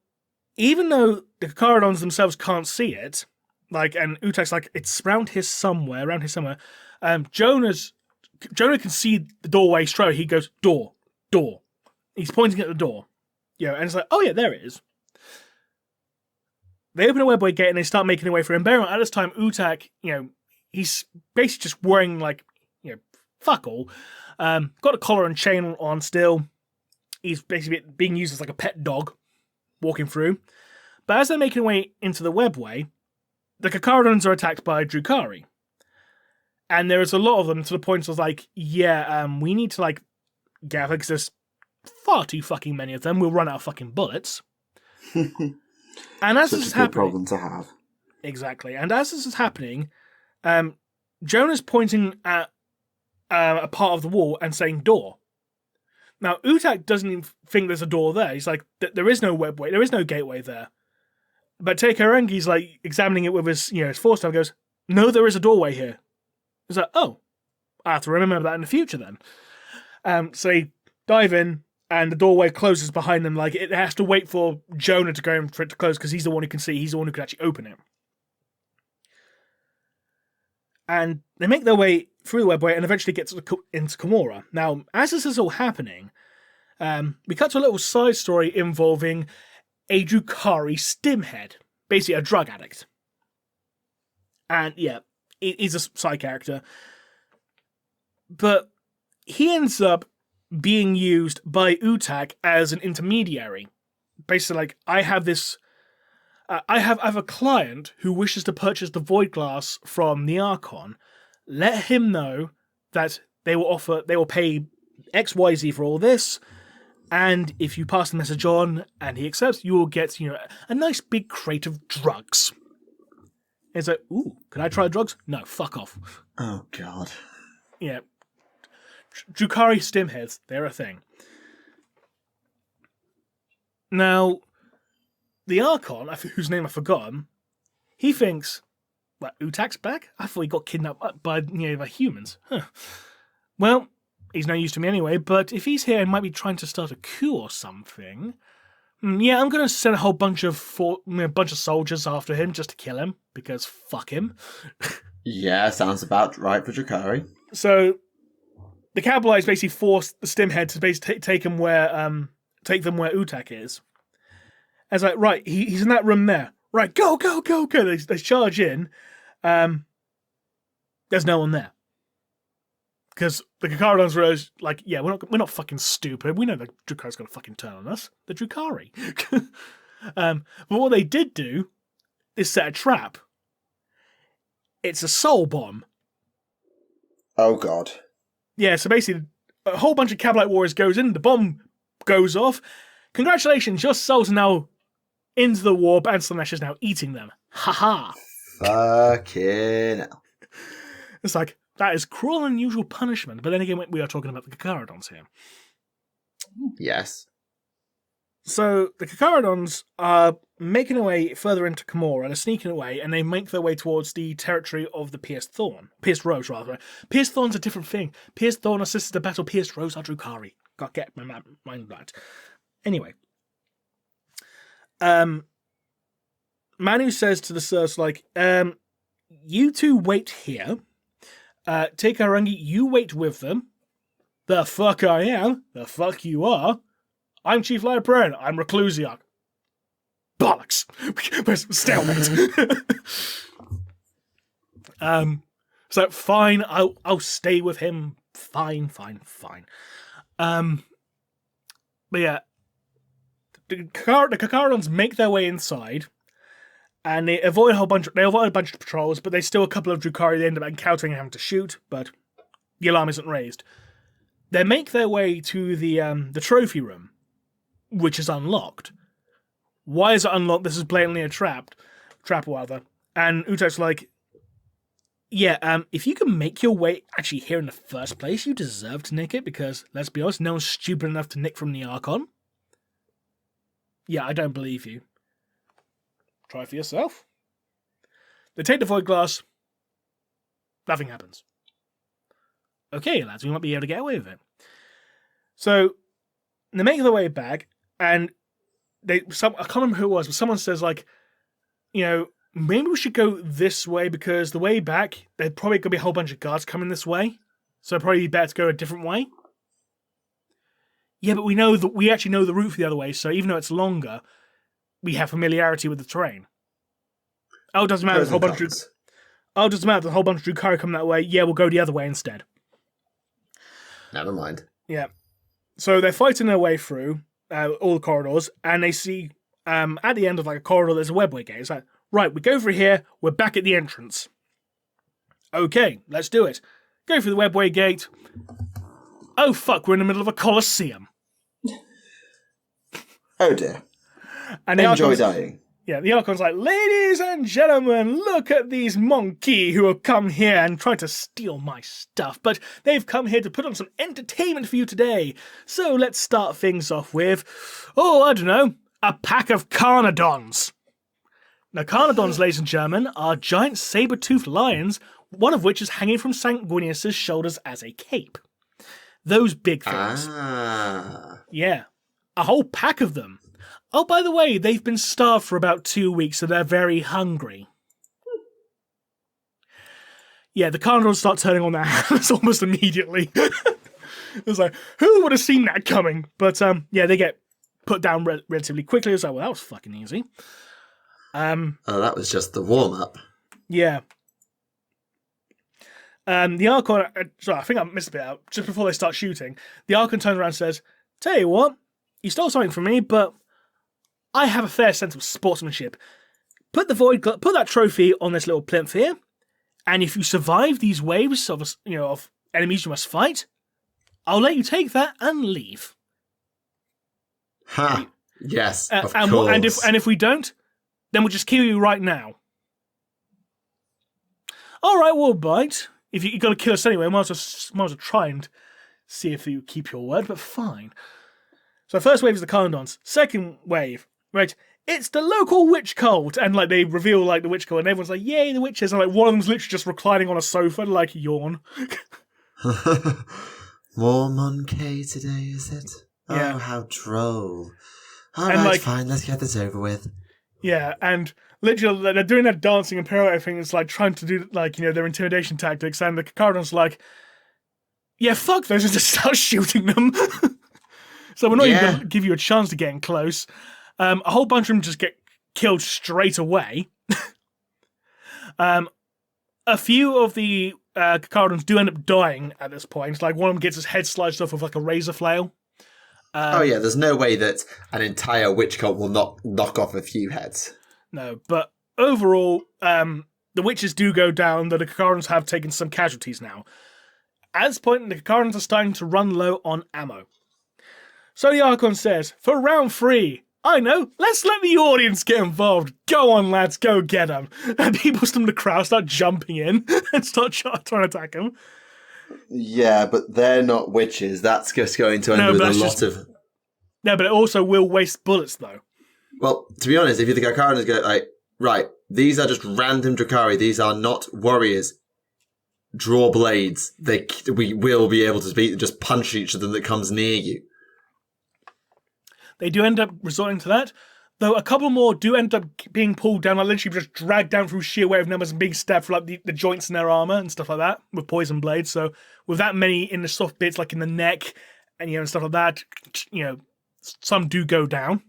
even though the Kakarodons themselves can't see it, and Utek's like, it's around here somewhere, Jonah can see the doorway straight away. He goes, door. He's pointing at the door. And it's like, oh yeah, there it is. They open a webway gate and they start making their way through. And bear in mind, at this time, Utek, he's basically just wearing, fuck all. Got a collar and chain on still. He's basically being used as like a pet dog, walking through. But as they're making their way into the webway, the Kakarodons are attacked by Drukhari. And there is a lot of them, to the point of we need to gather, because there's far too fucking many of them. We'll run out of fucking bullets. And as Such this is a good happening, problem to have. Exactly. And as this is happening, Jonah's pointing at a part of the wall and saying door. Now, Utek doesn't even think there's a door there. He's like, there is no webway, there is no gateway there. But Teikarengi's examining it with his force staff, goes, no, there is a doorway here. He's like, oh, I have to remember that in the future then. So they dive in, and the doorway closes behind them. It has to wait for Jonah to go in for it to close, because he's the one who can see. He's the one who can actually open it. And they make their way through the webway and eventually get into Kimura. Now, as this is all happening, we cut to a little side story involving a Drukhari stimhead, basically a drug addict. And yeah, he's a side character. But he ends up being used by Utak as an intermediary. Basically, like, I have a client who wishes to purchase the Void Glass from the Archon. Let him know that they will pay XYZ for all this, and if you pass the message on and he accepts, you will get, a nice big crate of drugs. It's like, ooh, can I try drugs? No, fuck off. Oh, God. Yeah. Drukhari stimheads, they're a thing. Now, the Archon, whose name I've forgotten, he thinks, what, Utak's back? I thought he got kidnapped by humans. Huh. Well, he's no use to me anyway, but if he's here and might be trying to start a coup or something, yeah, I'm going to send a whole bunch of soldiers after him just to kill him, because fuck him. Yeah, sounds about right for Drukhari. So, the Kabbalites basically force the Stimhead to basically take them where Utak is. And it's like, right, he's in that room there. Right, go. They charge in. There's no one there. Because the Kakarodons were like, yeah, we're not fucking stupid. We know the Drukhari's going to fucking turn on us. The Drukhari. But what they did do is set a trap. It's a soul bomb. Oh, God. Yeah, so basically, a whole bunch of Kabbalite warriors goes in, the bomb goes off. Congratulations, your souls are now into the warp, and Slanesh is now eating them. Ha-ha. Fucking hell. It's like, that is cruel and unusual punishment, but then again, we are talking about the Kakarodons here. Yes. So, the Kakarodons are making their way further into Kimura, they're sneaking away, and they make their way towards the territory of the Pierced Rose, rather. Pierced Thorn's a different thing. Pierced Thorn assists the battle, Pierced Rose are Drukhari. Got get my mind right. Anyway. Manu says to the serfs, like, you two wait here. Take Harangi, you wait with them. The fuck I am. The fuck you are. I'm Chief Librarian. I'm Reclusiarch. Bollocks. Stalemate. So fine, I'll stay with him. Fine. But yeah, the Kakarodons make their way inside, and they avoid a bunch of patrols, but there's still a couple of Drukhari they end up encountering and having to shoot, but the alarm isn't raised. They make their way to the trophy room, which is unlocked. Why is it unlocked? This is blatantly a trap rather. And Utak's like, yeah, if you can make your way actually here in the first place, you deserve to nick it, because, let's be honest, no one's stupid enough to nick from the Archon. Yeah, I don't believe you. Try for yourself. They take the Void Glass. Nothing happens. Okay, lads, we might be able to get away with it. So, they make their way back, and I can't remember who it was, but someone says, like, maybe we should go this way, because the way back, there's probably going to be a whole bunch of guards coming this way, so it'd probably be better to go a different way. Yeah, but we actually know the route for the other way, so even though it's longer, we have familiarity with the terrain. Oh, it doesn't matter. There's a whole bunch of Drukhari coming that way. Yeah, we'll go the other way instead. Never mind. Yeah. So they're fighting their way through all the corridors, and they see at the end of like a corridor, there's a webway gate. It's like, right, we go through here, we're back at the entrance. Okay, let's do it. Go through the webway gate. Oh fuck, we're in the middle of a coliseum. Oh dear. And enjoy dying. Yeah, the Archon's like, ladies and gentlemen, look at these monkey who have come here and tried to steal my stuff, but they've come here to put on some entertainment for you today. So let's start things off with, I don't know, a pack of Carnodons. Now, Carnodons, ladies and gentlemen, are giant saber-toothed lions, one of which is hanging from Sanguinius' shoulders as a cape. Those big things. Yeah, a whole pack of them. Oh, by the way, they've been starved for about 2 weeks, so they're very hungry. Yeah, the Carnarvons start turning on their hands almost immediately. It was like, who would have seen that coming? But yeah, they get put down relatively quickly. It was like, well, that was fucking easy. Oh, that was just the warm-up. Yeah. The Archon, sorry, I think I missed a bit out. Just before they start shooting, the Archon turns around and says, tell you what, you stole something from me, but I have a fair sense of sportsmanship. Put that trophy on this little plinth here, and if you survive these waves of enemies you must fight, I'll let you take that and leave. Ha! Yes, of course. And if we don't, then we'll just kill you right now. All right, we'll bite. If you've got to kill us anyway, might as well try and see if you keep your word, but fine. So first wave is the Carnarvons. Second wave, right, it's the local witch cult. And like they reveal like the witch cult and everyone's like, yay, the witches. And like one of them's literally just reclining on a sofa, like yawn. More Monkey today, is it? Yeah. Oh, how droll. All And, right, fine, let's get this over with. Yeah, and literally they're doing that dancing and pirouette thing. It's like trying to do like, their intimidation tactics. And the Carnarvons like, yeah, fuck those, and just start shooting them. So we're not even going to give you a chance to get in close. A whole bunch of them just get killed straight away. A few of the Carnarvons do end up dying at this point. Like one of them gets his head sliced off with like a razor flail. Oh yeah, there's no way that an entire witch cult will not knock off a few heads. No, but overall, the witches do go down, though the Carnarvons have taken some casualties now. At this point, the Carnarvons are starting to run low on ammo. So the Archon says, for round 3, I know, let's let the audience get involved. Go on, lads, go get them. And people from the crowd start jumping in and start trying to attack them. Yeah, but they're not witches. That's just going to end with a lot of... No, but it also will waste bullets, though. Well, to be honest, if you think Dracarys go, like, right, these are just random Dracarys. These are not warriors. Draw blades. We will be able to just punch each of them that comes near you. They do end up resorting to that, though a couple more do end up being pulled down, like literally just dragged down through sheer weight of numbers and being stabbed for like the joints in their armor and stuff like that with poison blades. So with that many in the soft bits, like in the neck and and stuff like that, some do go down.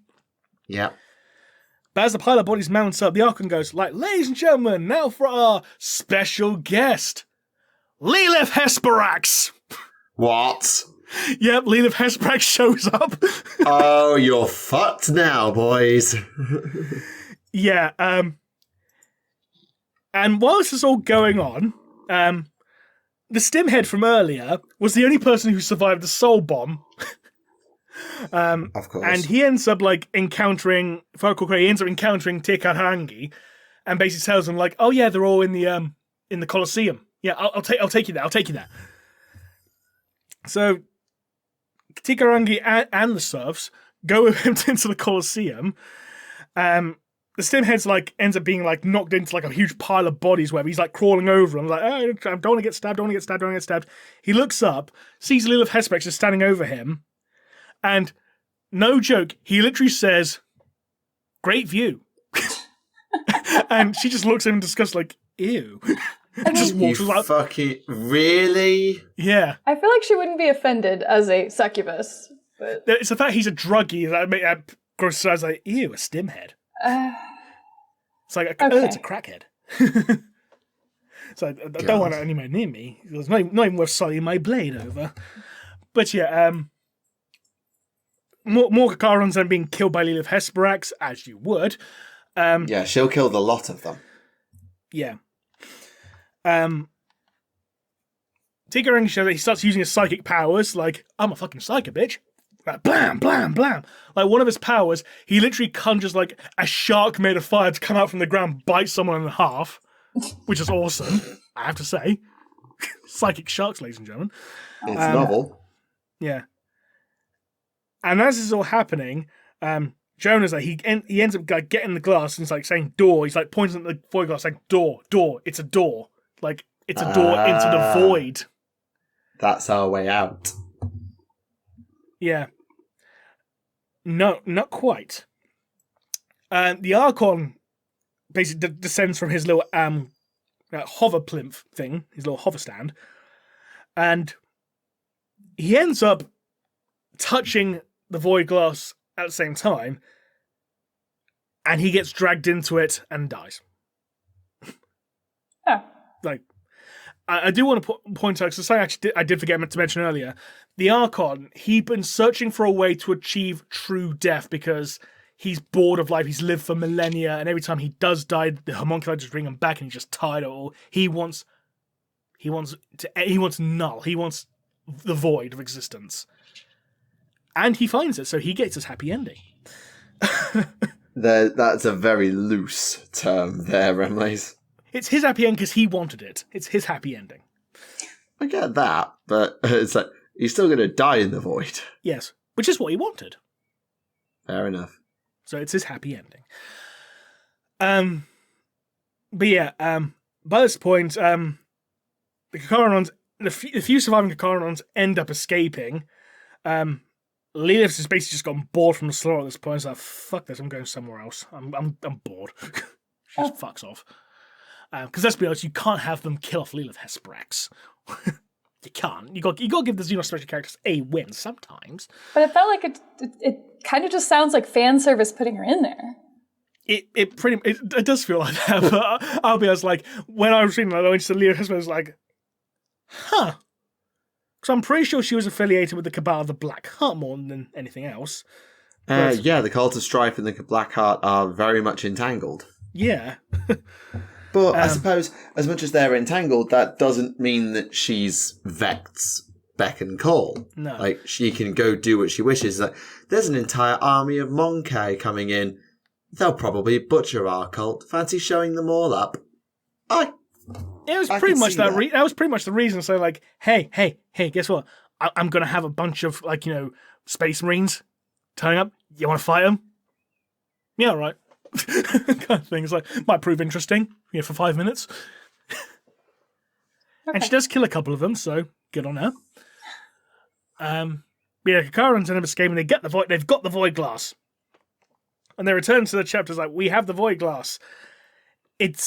Yeah. But as the pile of bodies mounts up, the Archon goes, like, ladies and gentlemen, now for our special guest, Lilith Hesperax. What? Yep, Lilith Hesperax shows up. Oh, you're fucked now, boys. Yeah, and while this is all going on, the Stimhead from earlier was the only person who survived the soul bomb. Of course. And he ends up encountering Tikarangi, and basically tells them like, "Oh yeah, they're all in the Colosseum. Yeah, I'll take you there. I'll take you there." So Tikarangi and the serfs go with him into the Colosseum. The Stimhead's ends up being knocked into a huge pile of bodies where he's crawling over them, I don't want to get stabbed, don't want to get stabbed, don't want to get stabbed. He looks up, sees Lilith Hesperax just standing over him, and no joke, he literally says, "Great view." And she just looks at him in disgust ew. And just walks you fucking really? Yeah. I feel like she wouldn't be offended as a succubus, but it's the fact he's a druggie that grosses out ew, a Stimhead. It's okay. It's a crackhead. So I don't want it anywhere near me. It's not even worth sullying my blade over. But yeah, more Carons than being killed by Lilith Hesperax, as you would. Yeah, she'll kill the lot of them. Yeah. Tikarangi shows that he starts using his psychic powers, I'm a fucking psychic, bitch. Blam, blam, blam. One of his powers, he literally conjures a shark made of fire to come out from the ground, bite someone in half, which is awesome, I have to say. Psychic sharks, ladies and gentlemen. It's novel. Yeah. And as this is all happening, Jonah's he ends up getting the glass and saying door. He's pointing at the void glass saying door, it's a door. It's a door into the void. That's our way out. Yeah. No, not quite. The Archon basically descends from his little hover plinth thing, his little hover stand, and he ends up touching the void glass at the same time, and he gets dragged into it and dies. Oh. Like, I do want to point out, because I did forget to mention earlier, the Archon, he'd been searching for a way to achieve true death because he's bored of life. He's lived for millennia, and every time he does die, the homunculi just bring him back, and he's just tired of it all. He wants null. He wants the void of existence, and he finds it. So he gets his happy ending. That's a very loose term there, Remleiz. It's his happy end because he wanted it. It's his happy ending. I get that, but it's like he's still going to die in the void. Yes, which is what he wanted. Fair enough. So it's his happy ending. But yeah, by this point, the Kakarons, the few surviving Kakarons end up escaping. Lilith has basically just gotten bored from the slaughter at this point. It's like, fuck this, I'm going somewhere else. I'm bored. She just fucks off. Because let's be honest, you can't have them kill off Lilith Hesperex. You can't. You got to give the Xenos special characters a win sometimes. But it felt like it kind of just sounds like fan service putting her in there. It does feel like that, but I'll be honest, like, when I was reading that, I went to Lilith Hesperex, I was like, huh. Because I'm pretty sure she was affiliated with the Cabal of the Black Heart more than anything else. Yeah, the Cult of Strife and the Black Heart are very much entangled. Yeah. But I suppose, as much as they're entangled, that doesn't mean that she's Vect's beck and call. No. Like, she can go do what she wishes. Like, there's an entire army of Monkai coming in. They'll probably butcher our cult. Fancy showing them all up? It was pretty much that. That was pretty much the reason. So, like, hey, guess what? I'm going to have a bunch of, like, Space Marines turning up. You want to fight them? Yeah, all right. Kind of thing. It's like, might prove interesting, for 5 minutes. Okay. And she does kill a couple of them, so good on her. Yeah, Kakarans end up escaping. They've got the void glass. And they return to the chapters like, we have the void glass. It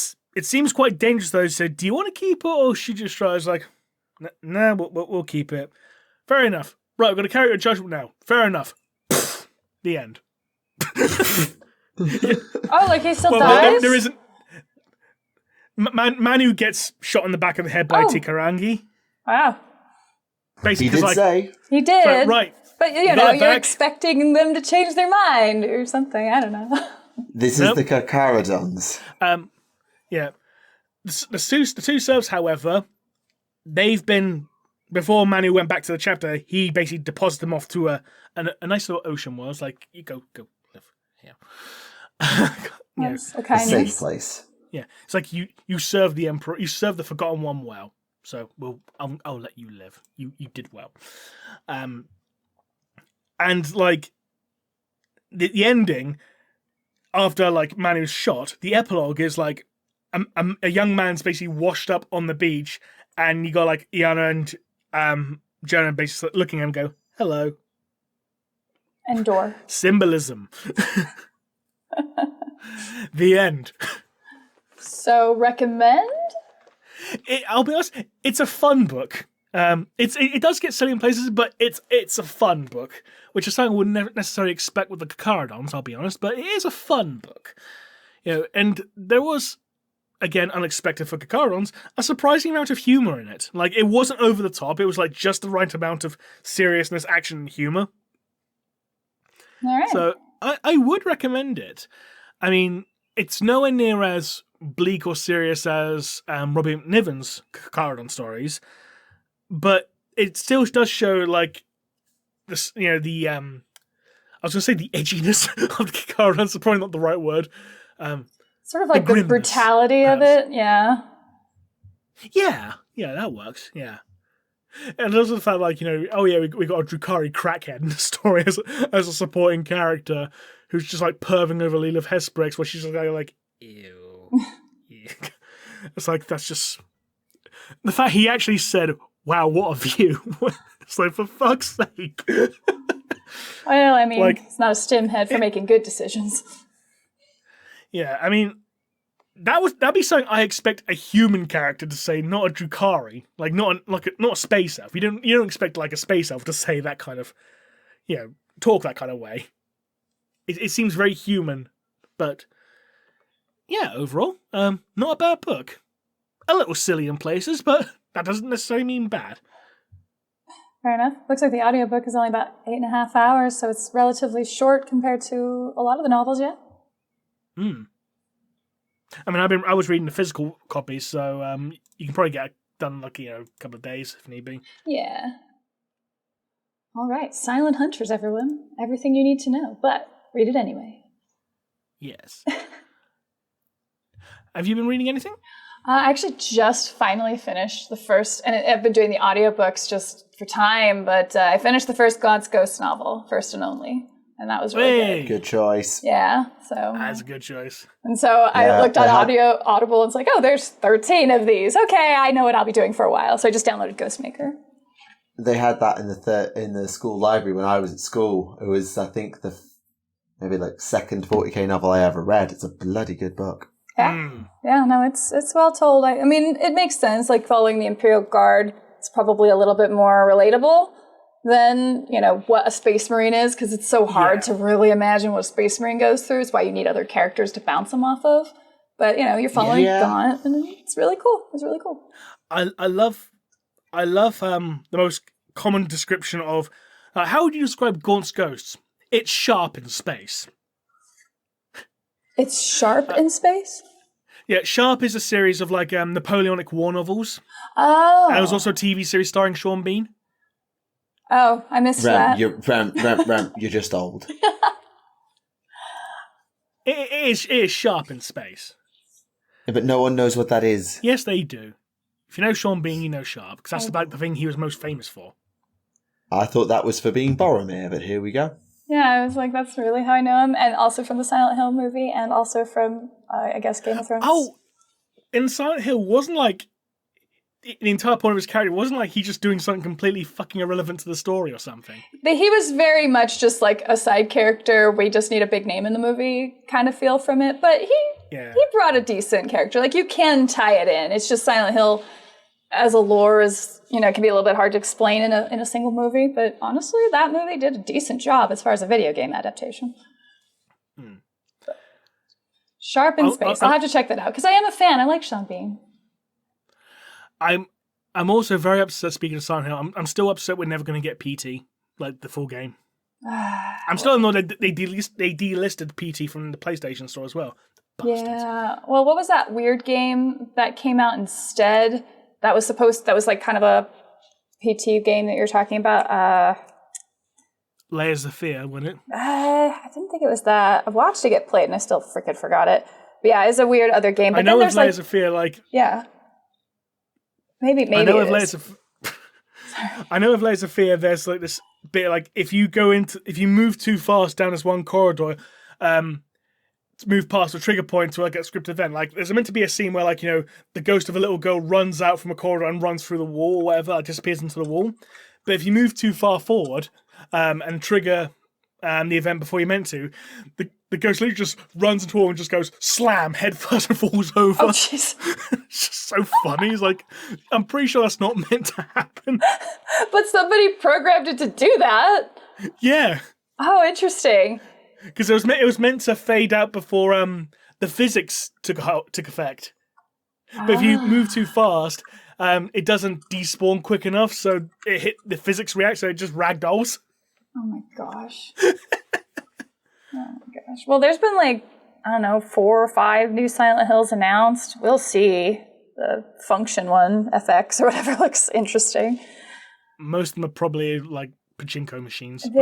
seems quite dangerous though, so do you want to keep it? Or she just tries like, nah, we'll keep it. Fair enough. Right, we're going to carry out judgment now. Fair enough. The end. Oh, like he still dies? There isn't. Manu gets shot in the back of the head by Tikarangi. Wow. He Basically, did say. He did. Right. But, you're expecting them to change their mind or something. I don't know. This is the Kakaradons. Yeah. The two serfs, however, they've been... Before Manu went back to the chapter, he basically deposited them off to a nice little ocean where it's like, you go live here. That's a A safe place. Yeah. It's like you serve the Emperor, you serve the Forgotten One well. So I'll let you live. You did well. And like the ending after like Manu's shot, the epilogue is like a young man's basically washed up on the beach, and you got like Iana and Jonah basically looking at him, go hello. Endor. Symbolism. The end. So recommend? I'll be honest, it's a fun book. It does get silly in places, but it's a fun book, which is something I wouldn't necessarily expect with the Kakaradons, I'll be honest, but it is a fun book. And there was, again, unexpected for Kakaradons, a surprising amount of humor in it. Like, it wasn't over the top, it was like just the right amount of seriousness, action, and humor. All right. So I would recommend it. I mean, it's nowhere near as bleak or serious as Robbie Niven's Kakaradon stories, but it still does show like this, I was going to say the edginess of the Kakaradons, probably not the right word. Sort of like the brutality of it, yeah. Yeah, that works, yeah. And also the fact, like, we got a Drukari crackhead in the story as a supporting character who's just, like, perving over Lilith Hesperex, where she's just like, ew. Yeah. It's like, that's just... The fact he actually said, wow, what a view. It's like, for fuck's sake. Well, I mean, like, it's not a stimhead for making good decisions. Yeah, I mean, That'd be something I expect a human character to say, not a Drukhari, like not a space elf. You don't expect like a space elf to say that kind of, talk that kind of way. It seems very human, but yeah, overall, not a bad book. A little silly in places, but that doesn't necessarily mean bad. Fair enough. Looks like the audiobook is only about 8.5 hours, so it's relatively short compared to a lot of the novels yet. I mean, I was reading the physical copies, so you can probably get it done like a couple of days if need be. Yeah. All right, Silent Hunters, everyone. Everything you need to know, but read it anyway. Yes. Have you been reading anything? I actually just finally finished the first, and I've been doing the audiobooks just for time, but I finished the first God's Ghost novel, First and Only, and that was really good. Good choice. Yeah, so That's a good choice. And so I looked on Audible, and it's like, oh, there's 13 of these. Okay, I know what I'll be doing for a while. So I just downloaded Ghostmaker. They had that in the school library when I was at school. It was, I think, maybe like second 40k novel I ever read. It's a bloody good book. Yeah, no, it's well told. I mean, it makes sense. Like following the Imperial Guard, it's probably a little bit more relatable than what a Space Marine is, because it's so hard to really imagine what a Space Marine goes through. It's why you need other characters to bounce them off of. But you're following Gaunt, and it's really cool. It's really cool. I love the most common description of how would you describe Gaunt's ghosts? It's sharp in space. It's sharp in space? Yeah, Sharp is a series of like Napoleonic War novels. Oh. And it was also a TV series starring Sean Bean. Oh, I missed that. Rem, you're just old. It is sharp in space. Yeah, but no one knows what that is. Yes, they do. If you know Sean Bean, you know Sharp, because that's about the thing he was most famous for. I thought that was for being Boromir, but here we go. Yeah, I was like, that's really how I know him. And also from the Silent Hill movie, and also from, I guess, Game of Thrones. Oh, in Silent Hill, wasn't like, the entire point of his character wasn't like he's just doing something completely fucking irrelevant to the story or something. But he was very much just like a side character, we just need a big name in the movie kind of feel from it. But he brought a decent character. Like, you can tie it in. It's just Silent Hill as a lore is, can be a little bit hard to explain in a single movie. But honestly, that movie did a decent job as far as a video game adaptation. Sharp in space. I'll have to check that out, because I am a fan. I like Sean Bean. I'm also very upset, speaking of Silent Hill, I'm still upset we're never going to get PT, like the full game. I'm still annoyed that they delisted PT from the PlayStation Store as well. Bastards. Yeah. Well, what was that weird game that came out instead? That was like kind of a PT game that you're talking about. Layers of Fear, wasn't it? I didn't think it was that. I've watched it get played and I still freaking forgot it. But yeah, it's a weird other game. But I know with Layers of Fear, like... Yeah. Maybe I know with Layers of Fear, there's like this bit like if you move too fast down this one corridor, move past a trigger point to like a script event. Like there's meant to be a scene where like the ghost of a little girl runs out from a corridor and runs through the wall or whatever, like disappears into the wall. But if you move too far forward and trigger the event before you meant to, the ghost literally just runs into a wall and just goes slam head first and falls over. Oh jeez. It's just so funny. It's like, I'm pretty sure that's not meant to happen. But somebody programmed it to do that. Yeah. Oh, interesting. Because it was meant to fade out before the physics took effect. But if you move too fast, it doesn't despawn quick enough, so the physics react, so it just ragdolls. Oh my gosh. Well, there's been like, I don't know, 4 or 5 new Silent Hills announced. We'll see. The Function one, FX or whatever, looks interesting. Most of them are probably like pachinko machines. It's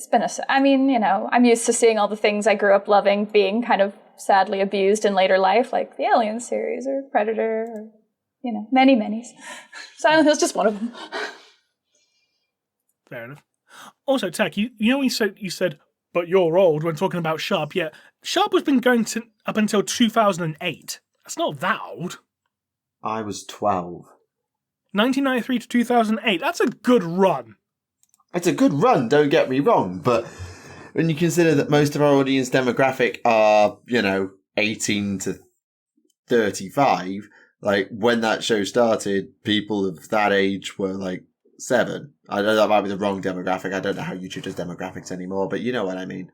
been I'm used to seeing all the things I grew up loving being kind of sadly abused in later life, like the Alien series or Predator or, many. Silent Hill's just one of them. Fair enough. Also, Tack, you know when you said, but you're old when talking about Sharp, yeah, Sharp has been going up until 2008. That's not that old. I was 12. 1993 to 2008, that's a good run. It's a good run, don't get me wrong, but when you consider that most of our audience demographic are, 18 to 35, like when that show started, people of that age were like 7. I know that might be the wrong demographic. I don't know how YouTube does demographics anymore, but you know what I mean.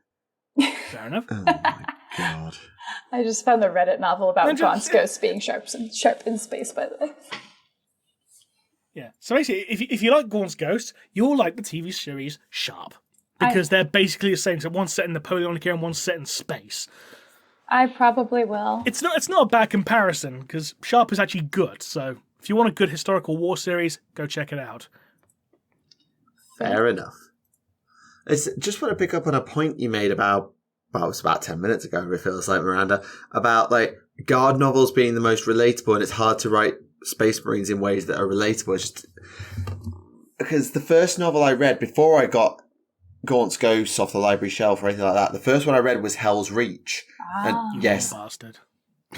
Fair enough. Oh my god. I just found the Reddit novel about John's ghost being sharp in space, by the way. Yeah. So basically, if you like Gaunt's Ghost, you'll like the TV series Sharp. Because they're basically the same. So one's set in Napoleonic era and one's set in space. I probably will. It's not a bad comparison, because Sharp is actually good. So if you want a good historical war series, go check it out. Fair enough. I just want to pick up on a point you made about, well, it was about 10 minutes ago, it feels like, Miranda, about like guard novels being the most relatable, and it's hard to write Space Marines in ways that are relatable. It's just because the first novel I read before I got Gaunt's Ghosts off the library shelf or anything like that, the first one I read was Hell's Reach. And yes, bastard.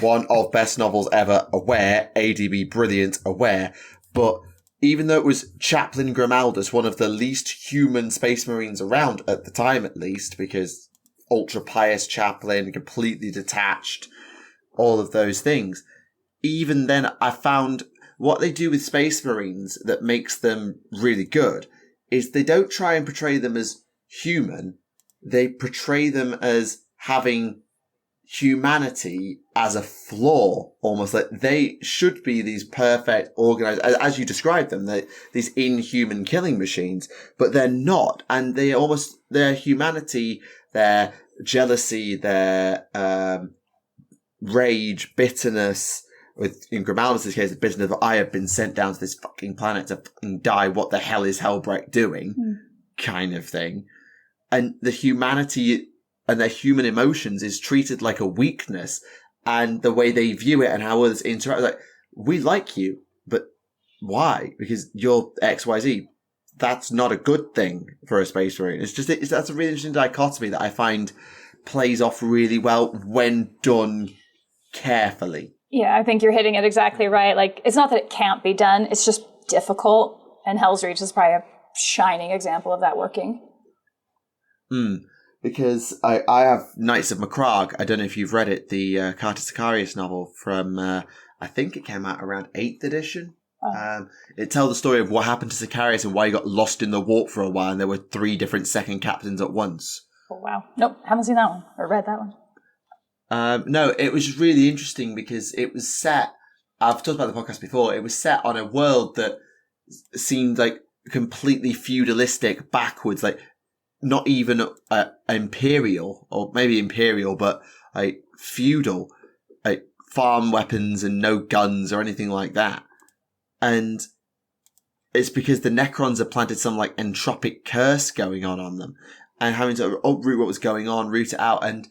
One of best novels ever, aware, ADB brilliant, aware, but even though it was Chaplain Grimaldus, one of the least human Space Marines around at the time, at least, because ultra pious chaplain, completely detached, all of those things. Even then, I found what they do with Space Marines that makes them really good is they don't try and portray them as human. They portray them as having humanity as a flaw, almost like they should be these perfect, organized, as you described them, these inhuman killing machines, but they're not. And their humanity, their jealousy, their rage, bitterness, in Grimaldus' case, the bitterness of I have been sent down to this fucking planet to fucking die, what the hell is Hellbrecht doing? Kind of thing. And the humanity and their human emotions is treated like a weakness, and the way they view it and how others interact, like, we like you, but why? Because you're XYZ. That's not a good thing for a Space Marine. That's a really interesting dichotomy that I find plays off really well when done carefully. Yeah, I think you're hitting it exactly right. Like, it's not that it can't be done, it's just difficult, and Hell's Reach is probably a shining example of that working. Because I have Knights of Macragge. I don't know if you've read it, the Carter Sicarius novel from, I think it came out around 8th edition. It tells the story of what happened to Sicarius and why he got lost in the warp for a while, and there were 3 different second captains at once. Oh, wow. Nope, haven't seen that one, or read that one. No, it was really interesting because it was set, I've talked about the podcast before, it was set on a world that seemed like completely feudalistic, backwards, like not even imperial, or maybe imperial, but like feudal, like farm weapons and no guns or anything like that. And it's because the Necrons have planted some like entropic curse going on them, and having to uproot what was going on, root it out. And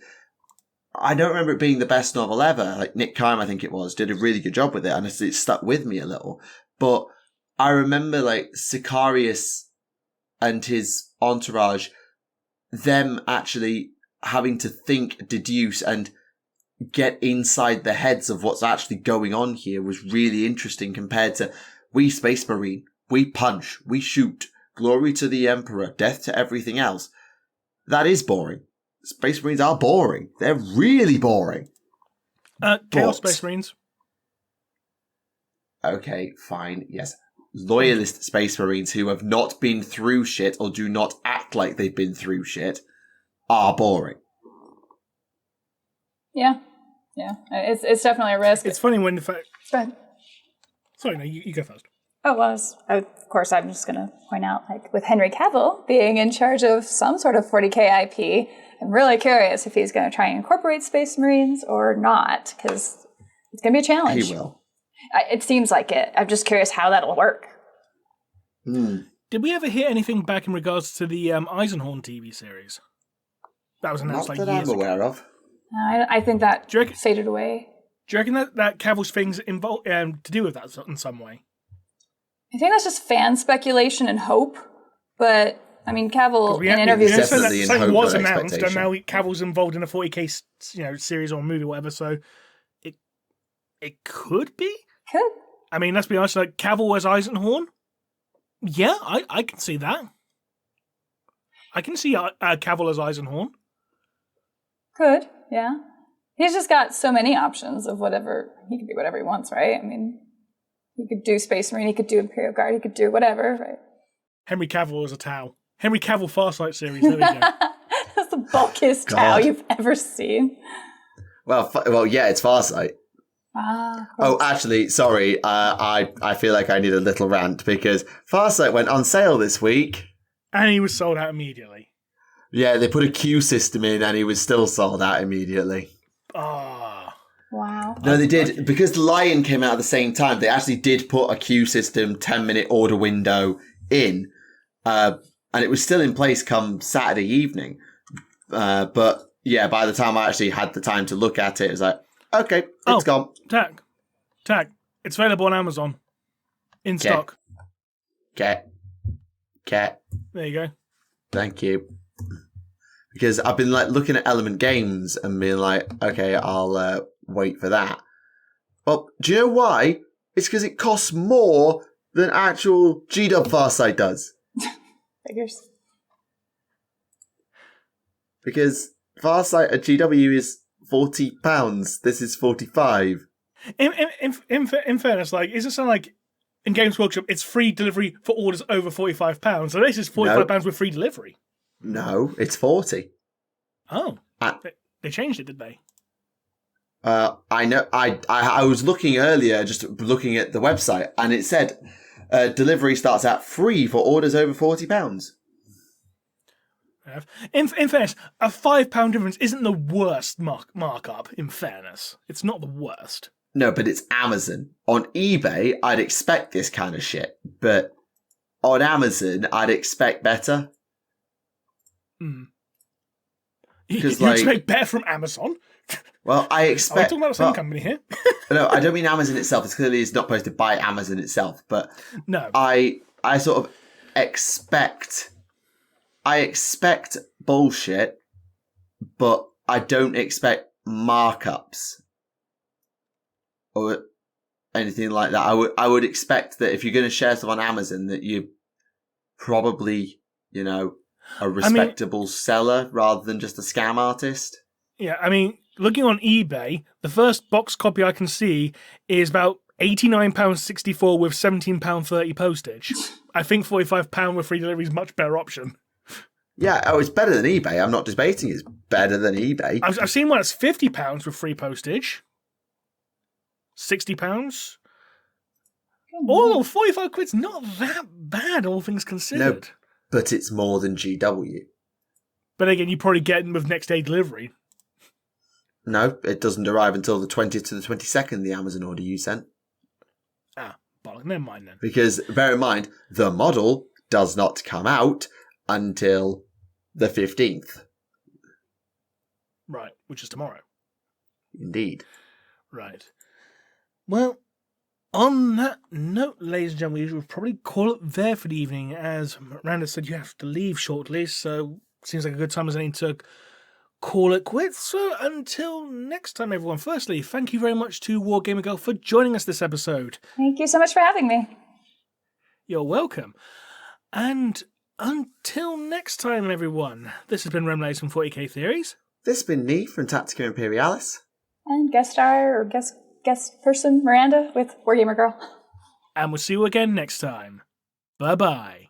I don't remember it being the best novel ever. Like Nick Kime, I think it was, did a really good job with it, and it stuck with me a little. But I remember like Sicarius and his entourage, them actually having to think, deduce, and get inside the heads of what's actually going on here was really interesting compared to we Space Marine, we punch, we shoot, glory to the Emperor, death to everything else. That is boring. Space Marines are boring. They're really boring. Chaos Space Marines. Okay, fine, yes. Loyalist Space Marines who have not been through shit or do not act like they've been through shit are boring. Yeah. It's definitely a risk. It's funny when the fact... Go ahead. Sorry, no, you go first. Oh, well, of course, I'm just going to point out, like, with Henry Cavill being in charge of some sort of 40k IP, I'm really curious if he's going to try and incorporate Space Marines or not, because it's going to be a challenge. He will. It seems like it. I'm just curious how that'll work. Did we ever hear anything back in regards to the Eisenhorn TV series? That was announced Not like that years I'm ago. aware of. I think that Do you reckon- faded away. Do you reckon that Cavill's thing's involved to do with that in some way? I think that's just fan speculation and hope. But, I mean, Cavill in interviews... Yeah, definitely in something hope, was not announced, and expectation. now Cavill's involved in a 40k series or movie or whatever, so it could be? Could. I mean, let's be honest, like Cavill as Eisenhorn? Yeah, I can see that. I can see Cavill as Eisenhorn. Could, yeah. He's just got so many options of whatever. He could be whatever he wants, right? I mean, he could do Space Marine, he could do Imperial Guard, he could do whatever, right? Henry Cavill as a Tau. Henry Cavill Farsight series, there we go. That's the bulkiest Tau you've ever seen. Well, yeah, it's Farsight. Oh, actually, sorry. I feel like I need a little rant because Farsight went on sale this week. And he was sold out immediately. Yeah, they put a queue system in and he was still sold out immediately. Ah. Wow. No, they did. Because The Lion came out at the same time, they actually did put a queue system, 10-minute order window in. And it was still in place come Saturday evening. But yeah, by the time I actually had the time to look at it, it was like, okay, it's gone. Tack. It's available on Amazon. In stock. Get. There you go. Thank you. Because I've been like looking at Element Games and being like, okay, I'll wait for that. Well, do you know why? It's because it costs more than actual GW Farsight does. Figures. Because Farsight at GW is £40. This is $45. In fairness, like, is it something like in Games Workshop, it's free delivery for orders over £45? So this is £45 with free delivery. No, it's 40. Oh, they changed it, did they? I know. I was looking earlier, just looking at the website, and it said delivery starts at free for orders over £40. In fairness, a £5 difference isn't the worst markup. In fairness, it's not the worst. No, but it's Amazon. On eBay, I'd expect this kind of shit, but on Amazon, I'd expect better. You expect better from Amazon? Well, I expect... Are we talking about the same company here? No, I don't mean Amazon itself. It's clearly it's not posted by Amazon itself, but no. I sort of expect... I expect bullshit, but I don't expect markups or anything like that. I would expect that if you're going to share stuff on Amazon, that you probably, a respectable seller rather than just a scam artist. Yeah, I mean, looking on eBay, the first box copy I can see is about £89.64 with £17.30 postage. I think £45 with free delivery is a much better option. Yeah, it's better than eBay. I'm not debating it's better than eBay. I've seen one that's £50 with free postage. £60. Oh, 45 quid's not that bad, all things considered. No, but it's more than GW. But again, you probably get them with next day delivery. No, it doesn't arrive until the 20th to the 22nd, the Amazon order you sent. Ah, bollock, never mind then. Because, bear in mind, the model does not come out until the 15th. Right, which is tomorrow. Indeed. Right. Well, on that note, ladies and gentlemen, we'll probably call it there for the evening, as Miranda said you have to leave shortly, so seems like a good time as any to call it quits. So until next time, everyone, firstly, thank you very much to WarGamerGirl for joining us this episode. Thank you so much for having me. You're welcome. And until next time, everyone, this has been Remleiz from 40k Theories. This has been me from Tactica Imperialis. And guest star or guest person Miranda with WarGamerGirl. And we'll see you again next time. Bye-bye.